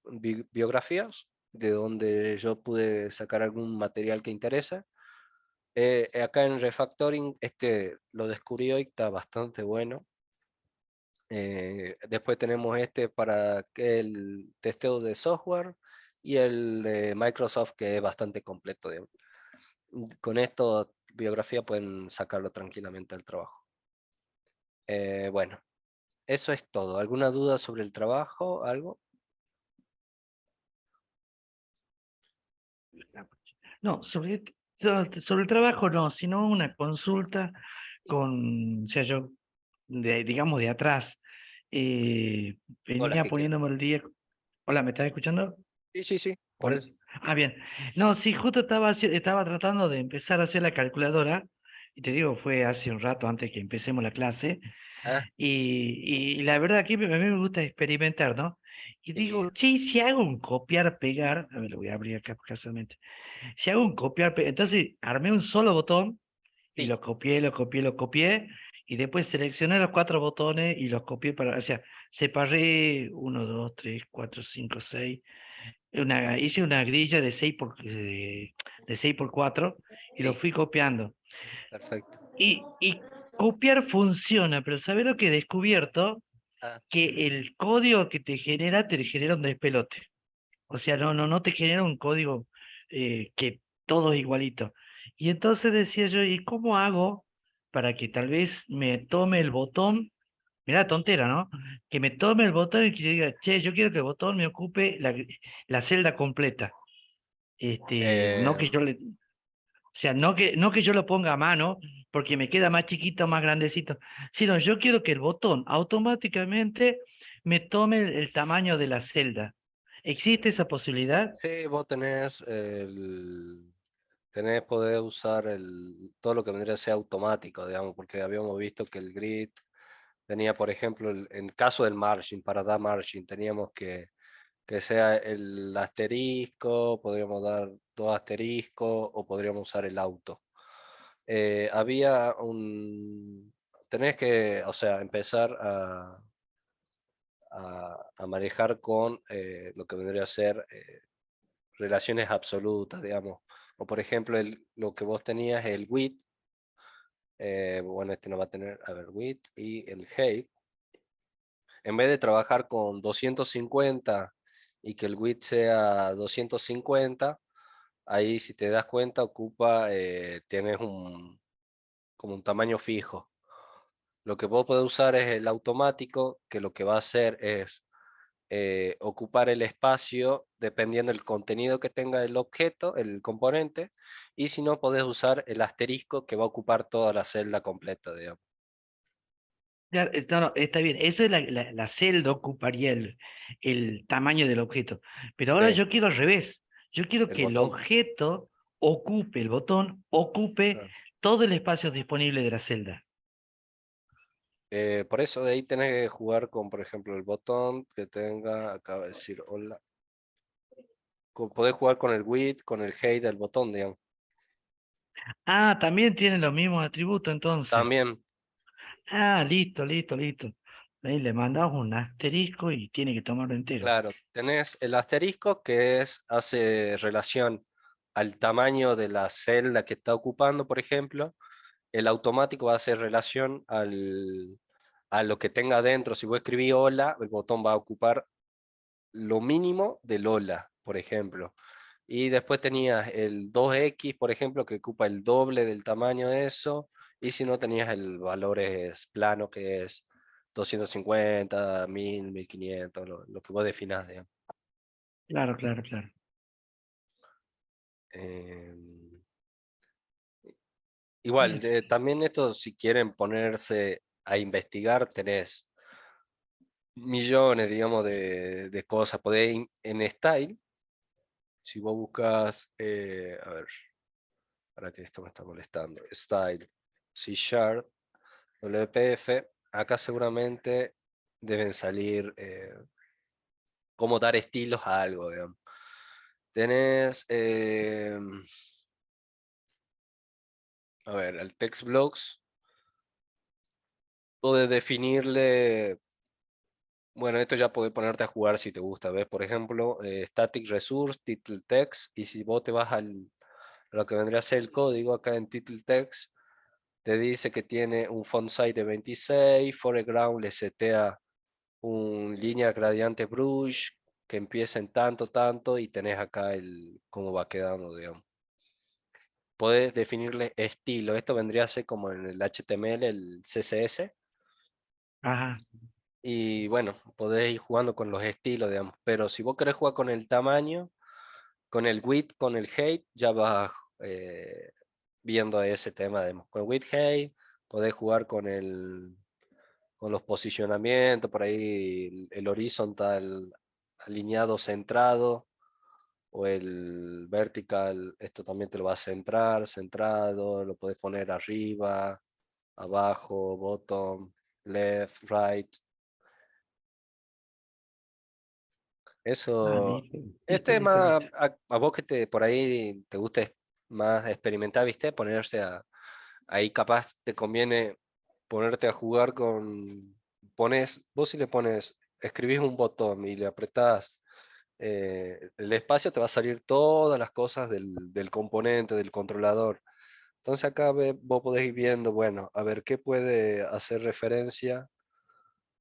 biografías de donde yo pude sacar algún material que interesa. Acá en Refactoring, lo descubrí hoy, está bastante bueno. Después tenemos para el testeo de software y el de Microsoft, que es bastante completo. Con esto, biografía pueden sacarlo tranquilamente al trabajo. Bueno, eso es todo. ¿Alguna duda sobre el trabajo? ¿Algo? No, sobre el trabajo no, sino una consulta con, o sea, yo, digamos, de atrás, eh, Hola, venía ¿qué quieres? poniéndome el día. Hola, ¿me estás escuchando? Sí, sí, sí, por Hola. eso. Ah, bien. No, sí, justo estaba tratando de empezar a hacer la calculadora, y te digo, fue hace un rato antes que empecemos la clase, Ah, y la verdad que a mí me gusta experimentar, ¿no? Y y- digo, sí, si hago un copiar-pegar, a ver, lo voy a abrir acá casualmente. Si hago un copiar-pegar, entonces armé un solo botón y sí, lo copié, y después seleccioné los 4 botones y los copié o sea, separé 1, 2, 3, 4, 5, 6, hice una grilla de 6 por 4 y lo sí, fui copiando. perfecto. Y copiar funciona, pero ¿sabes lo que he descubierto? Ah, Que el código que te genera un despelote. O sea, no te genera un código que todo es igualito. Y entonces decía yo, ¿y cómo hago para que tal vez me tome el botón? Mira, tontera, ¿no? Que me tome el botón y que yo diga, che, yo quiero que el botón me ocupe la celda completa. No eh, que yo le, o sea, no que yo lo ponga a mano porque me queda más chiquito, más grandecito, sino yo quiero que el botón automáticamente me tome el tamaño de la celda. ¿Existe esa posibilidad? sí, vos tenés poder usar todo lo que vendría a ser automático, digamos, porque habíamos visto que el grid tenía, por ejemplo, en caso del margin, para dar margin, teníamos que sea el asterisco, podríamos dar 2 asteriscos o podríamos usar el auto. Tenés que, o sea, empezar a manejar con lo que vendría a ser relaciones absolutas, digamos. O por ejemplo, lo que vos tenías, el width, bueno, no va a tener, a ver, width y el height. En vez de trabajar con 250 y que el width sea 250, ahí si te das cuenta tienes como un tamaño fijo. Lo que vos podés usar es el automático, que lo que va a hacer es ocupar el espacio dependiendo del contenido que tenga el objeto, el componente, y si no, podés usar el asterisco que va a ocupar toda la celda completa, digamos. Claro, no, no, está bien. Eso es la celda ocuparía el tamaño del objeto. Pero ahora Sí, yo quiero al revés. Yo quiero el que el botón. objeto ocupe, el botón ocupe Claro. todo el espacio disponible de la celda. Por eso de ahí tenés que jugar con, por ejemplo, el botón que tenga, acaba de decir hola. Podés jugar con el width, con el height del botón, digamos. Ah, también tiene los mismos atributos entonces. También, Ah, listo, listo, listo. Ahí le mandamos un asterisco y tiene que tomarlo entero. claro, tenés el asterisco que hace relación al tamaño de la celda que está ocupando, por ejemplo. El automático va a hacer relación a lo que tenga dentro. Si vos escribís hola, el botón va a ocupar lo mínimo del hola, por ejemplo. Y después tenías el 2x, por ejemplo, que ocupa el doble del tamaño de eso. Y si no, tenías el valor es plano, que es 250, 1000, 1500, lo que vos definás, digamos. Claro, claro, claro. Em, Igual, también esto, si quieren ponerse a investigar, tenés millones, digamos, de cosas. En Style, si vos buscas, a ver, para que esto me está molestando, Style, C Sharp, WPF, acá seguramente deben salir cómo dar estilos a algo, digamos. Tenés, a ver, el text blocks, podés definirle Bueno, esto ya podés ponerte a jugar si te gusta, ¿ves? Por ejemplo, static resource, title text, y si vos te vas a lo que vendría a ser el código acá en title text, te dice que tiene un font size de 26, foreground le setea un línea gradiente brush que empieza en tanto, tanto, y tenés acá cómo va quedando, digamos. Podés definirle estilo, esto vendría a ser como en el HTML, el CSS, Ajá. y bueno, podés ir jugando con los estilos, digamos, pero si vos querés jugar con el tamaño, con el width, con el height, ya vas viendo ese tema, digamos. Con width, height, podés jugar con los posicionamientos, por ahí el horizontal alineado centrado, o el vertical, esto también te lo va a centrar, centrado, lo podés poner arriba, abajo, bottom, left, right. Ah, Eso, listo, listo, este listo, más, listo. a vos que por ahí te guste más experimentar, ¿viste? Ponerse ahí capaz te conviene ponerte a jugar vos si le pones, escribís un botón y le apretás el espacio, te va a salir todas las cosas del componente, del controlador. Entonces acá vos podés ir viendo, bueno, a ver qué puede hacer referencia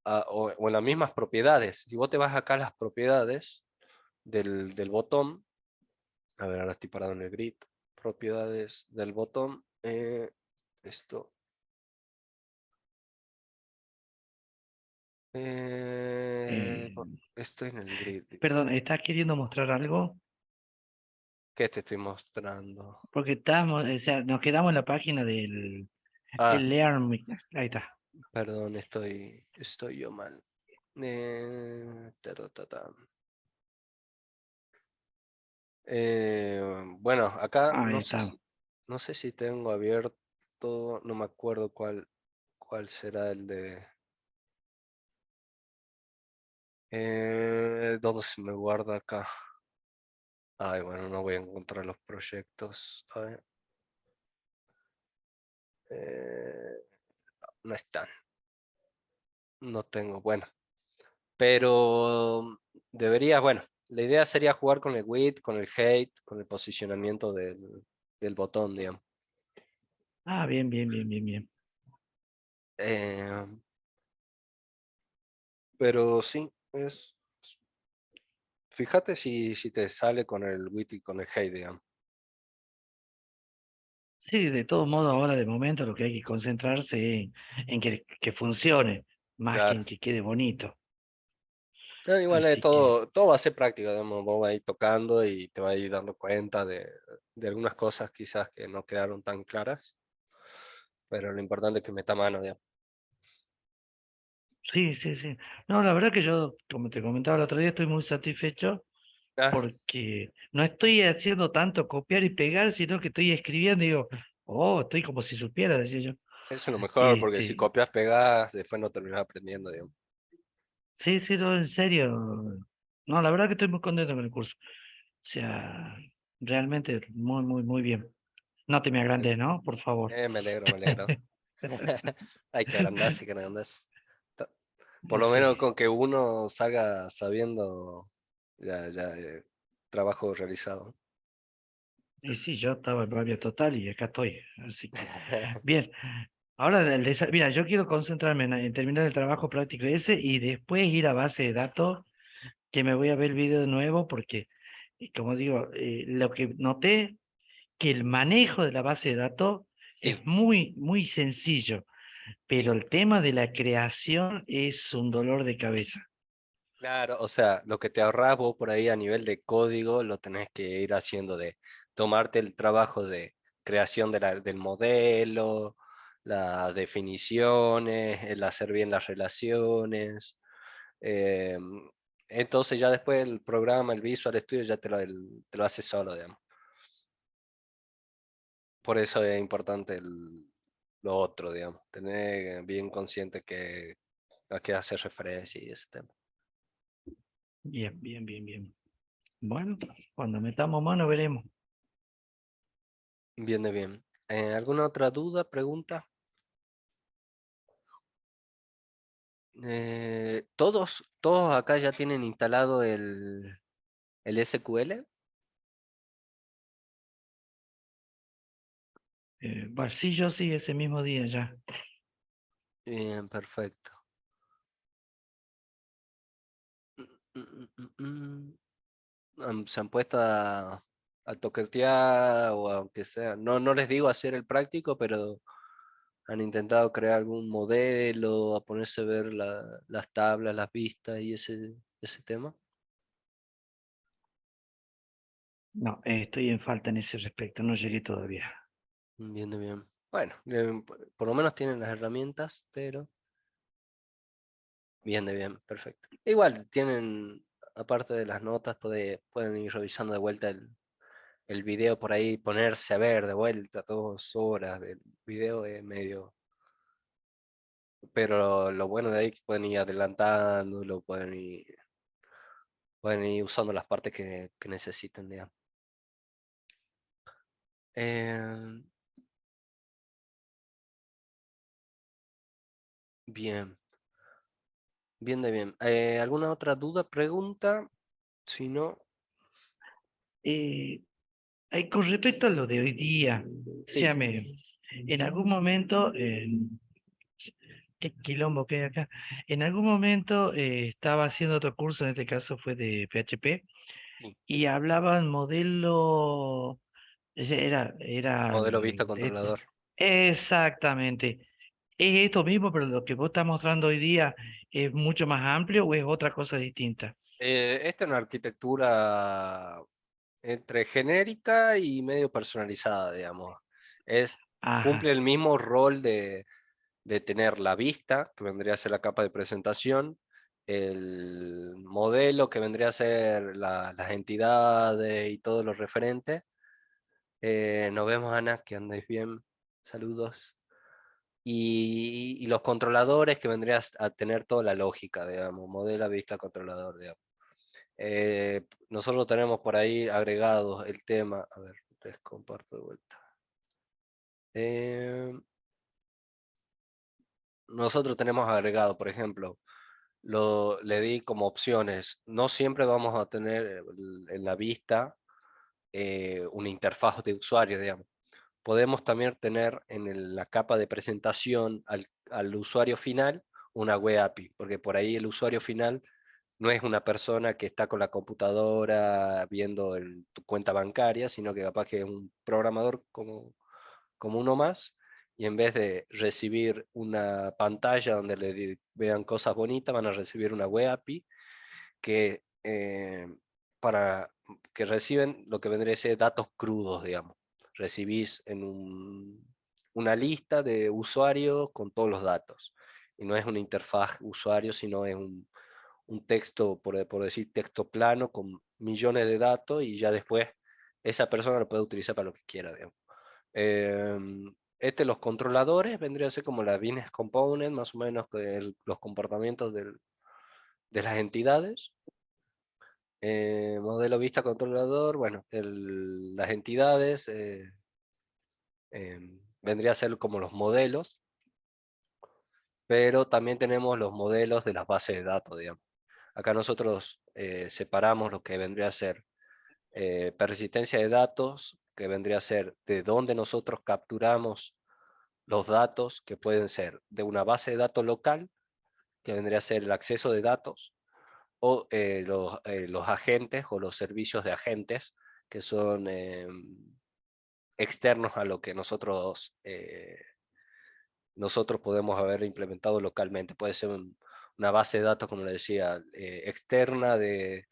o en las mismas propiedades. Si vos te vas acá a las propiedades del botón, a ver, ahora estoy parado en el grid, propiedades del botón, esto, Eh, estoy en el grid, Perdón, ¿estás queriendo mostrar algo? ¿qué te estoy mostrando? Porque estamos, o sea, nos quedamos en la página del Ah, el Learn. Ahí está. perdón, estoy yo mal. Ta. Bueno, acá Ahí está. no sé si tengo abierto, no me acuerdo cuál será el de... ¿dónde se me guarda acá? Ay, bueno, no voy a encontrar los proyectos. A ver, eh, no están, no tengo, bueno. Pero deberías, bueno, la idea sería jugar con el width, con el height, con el posicionamiento del botón, digamos. Ah, bien, bien, bien, bien, bien. Eh, pero sí, fíjate si te sale con el width y con el height, digamos. Sí, de todos modos, ahora de momento lo que hay que concentrarse en que funcione, más que Claro. en que quede bonito. Igual Así que, todo va a ser práctico, digamos, vos vas a ir tocando y te vas a ir dando cuenta de algunas cosas quizás que no quedaron tan claras, pero lo importante es que meta mano, digamos. sí, sí, sí. No, la verdad que yo, como te comentaba el otro día, estoy muy satisfecho Ah, porque no estoy haciendo tanto copiar y pegar, sino que estoy escribiendo y digo, oh, estoy como si supiera, decía yo. eso es lo mejor, porque si Este, copias, pegas, después no terminas aprendiendo, digamos. sí, sí, no, en serio. No, la verdad que estoy muy contento con el curso. O sea, realmente muy, muy, muy bien. No te me agrandes, ¿no? Por favor. Me alegro, me alegro. Hay que agrandarse. Ta- Por lo Sí, menos con que uno salga sabiendo, ya, trabajo realizado. y sí, yo estaba en rabia total y acá estoy. Así que, bien. Ahora, mira, yo quiero concentrarme en terminar el trabajo práctico ese y después ir a base de datos, que me voy a ver el video de nuevo porque, como digo, lo que noté, que el manejo de la base de datos es Sí, muy, muy sencillo, pero sí. el tema de la creación es un dolor de cabeza. Claro, o sea, lo que te ahorras vos por ahí a nivel de código lo tenés que ir haciendo de tomarte el trabajo de creación del modelo, las definiciones, el hacer bien las relaciones. eh, entonces ya después el programa, el Visual Studio ya te lo hace solo, digamos. Por eso es importante lo otro, digamos, tener bien consciente a qué hacer referencia y ese tema. Bien, bien, bien, bien. Bueno, cuando metamos mano veremos. Bien de bien. ¿Alguna otra duda, pregunta? Todos acá ya tienen instalado el SQL. Bueno, sí, yo sí, ese mismo día ya. Bien, perfecto. Mm, mm, mm, Se han puesto a toquetear o aunque sea, no les digo hacer el práctico, pero han intentado crear algún modelo, a ponerse a ver las tablas, las vistas y ese tema. No, estoy en falta en ese respecto, no llegué todavía. Bien, bien. Bueno, por lo menos tienen las herramientas, pero bien, bien, perfecto. Igual tienen, aparte de las notas, pueden ir revisando de vuelta el video por ahí, ponerse a ver de vuelta 2 horas del video es medio. Pero lo bueno de ahí es que pueden ir adelantando, pueden ir usando las partes que necesiten, digamos. Eh, bien, bien. ¿Alguna otra duda, pregunta? Si no, Eh, con respecto a lo de hoy día, o sí. sea, en algún momento, qué quilombo que hay acá, en algún momento estaba haciendo otro curso, en este caso fue de PHP, Sí. y hablaban modelo, era Modelo vista controlador. exactamente. ¿Es esto mismo, pero lo que vos estás mostrando hoy día es mucho más amplio o es otra cosa distinta? Esta es una arquitectura entre genérica y medio personalizada, digamos. Ajá, Cumple el mismo rol de tener la vista, que vendría a ser la capa de presentación, el modelo, que vendría a ser las entidades y todo lo referente. Nos vemos, Ana, que andáis bien. Saludos. Y los controladores, que vendrías a tener toda la lógica, digamos, modelo, vista, controlador, digamos. Nosotros tenemos por ahí agregados el tema, a ver, les comparto de vuelta. Eh, Nosotros tenemos agregado, por ejemplo, le di como opciones. No siempre vamos a tener en la vista una interfaz de usuario, digamos. Podemos también tener en la capa de presentación al usuario final una web API, porque por ahí el usuario final no es una persona que está con la computadora viendo tu cuenta bancaria, sino que capaz que es un programador como uno más, y en vez de recibir una pantalla donde vean cosas bonitas, van a recibir una web API que, para, que reciben lo que vendría a ser datos crudos, digamos. Recibís en una lista de usuarios con todos los datos. Y no es una interfaz usuario, sino es un texto, por decir, texto plano con millones de datos, y ya después esa persona lo puede utilizar para lo que quiera, digamos. Los controladores vendría a ser como la business component, más o menos, los comportamientos de las entidades. Modelo vista controlador, bueno, las entidades vendría a ser como los modelos, pero también tenemos los modelos de las bases de datos, digamos. Acá nosotros separamos lo que vendría a ser persistencia de datos, que vendría a ser de dónde nosotros capturamos los datos, que pueden ser de una base de datos local, que vendría a ser el acceso de datos, o los agentes o los servicios de agentes, que son externos a lo que nosotros podemos haber implementado localmente. Puede ser una base de datos, como le decía, externa de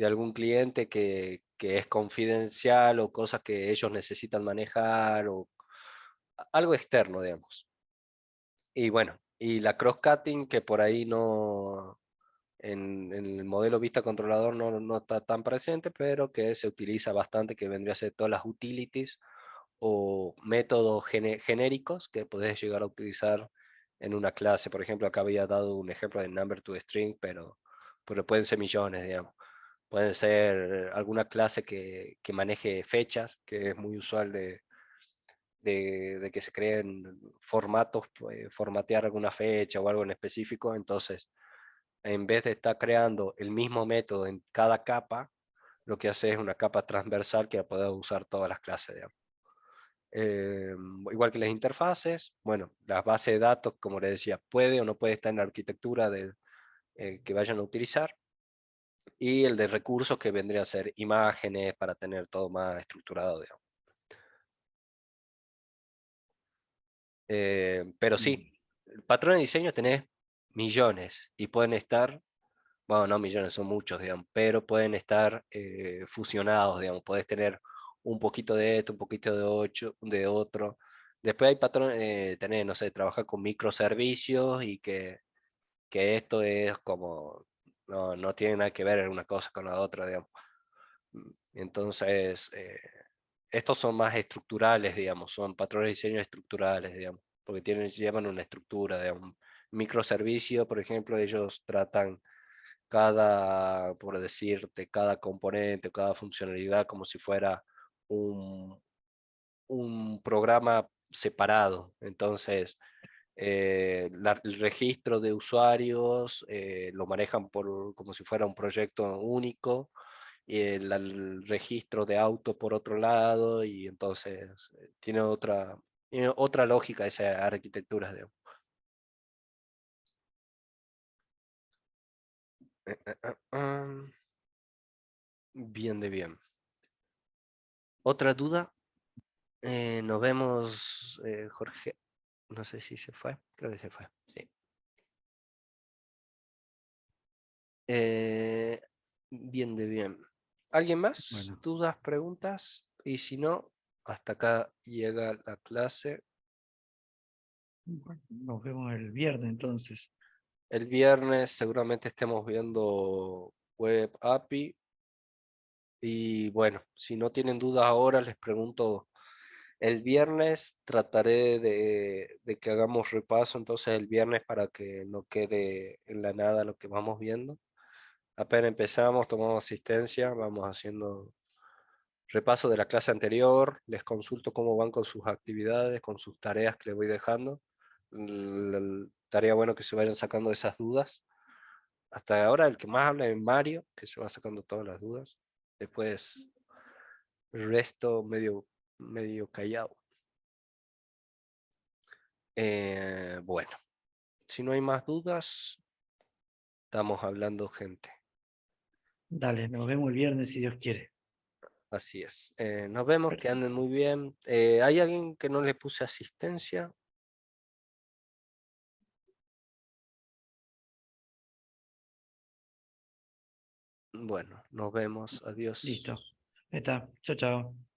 algún cliente que es confidencial, o cosas que ellos necesitan manejar, o algo externo, digamos. Y bueno, y la cross-cutting, que por ahí no, en el modelo vista controlador no está tan presente, pero que se utiliza bastante, que vendría a ser todas las utilities o métodos genéricos que podés llegar a utilizar en una clase. Por ejemplo, acá había dado un ejemplo de number to string, pero pueden ser millones, digamos. Pueden ser alguna clase que maneje fechas, que es muy usual de que se creen formatos, formatear alguna fecha o algo en específico. Entonces, en vez de estar creando el mismo método en cada capa, lo que hace es una capa transversal que la puedes usar todas las clases, digamos. Igual que las interfaces, bueno, las bases de datos, como les decía, puede o no puede estar en la arquitectura que vayan a utilizar, y el de recursos, que vendría a ser imágenes para tener todo más estructurado, digamos. Pero sí, patrones de diseño tenés millones y pueden estar, bueno, no millones, son muchos, digamos, pero pueden estar fusionados, digamos. Puedes tener un poquito de esto, un poquito de otro. Después hay patrones, tenés, no sé, trabajar con microservicios y que esto es como, no tiene nada que ver una cosa con la otra, digamos. Entonces, estos son más estructurales, digamos, son patrones de diseño estructurales, digamos, porque llevan una estructura, digamos. Microservicio, por ejemplo, ellos tratan por decirte, cada componente, cada funcionalidad como si fuera un, un programa separado. Entonces, el registro de usuarios lo manejan como si fuera un proyecto único, y el registro de auto por otro lado, y entonces tiene otra lógica esa arquitectura, digamos. Bien de bien. ¿Otra duda? Nos vemos, Jorge. No sé si se fue. Creo que se fue. Sí. Bien de bien. ¿Alguien más? Bueno. ¿Dudas, preguntas? Y si no, hasta acá llega la clase. Bueno, nos vemos el viernes entonces. El viernes seguramente estemos viendo Web API. Y bueno, si no tienen dudas ahora, les pregunto. El viernes trataré de que hagamos repaso, entonces el viernes, para que no quede en la nada lo que vamos viendo. Apenas empezamos, tomamos asistencia, vamos haciendo repaso de la clase anterior, les consulto cómo van con sus actividades, con sus tareas que les voy dejando. Estaría bueno que se vayan sacando esas dudas. Hasta ahora el que más habla es Mario, que se va sacando todas las dudas. Después el resto medio callado. Bueno, si no hay más dudas, estamos hablando, gente. Dale, nos vemos el viernes si Dios quiere. Así es. Nos vemos, que anden muy bien. ¿Hay alguien que no le puse asistencia? Bueno, nos vemos. Adiós. Listo. Ahí está. Chao, chao.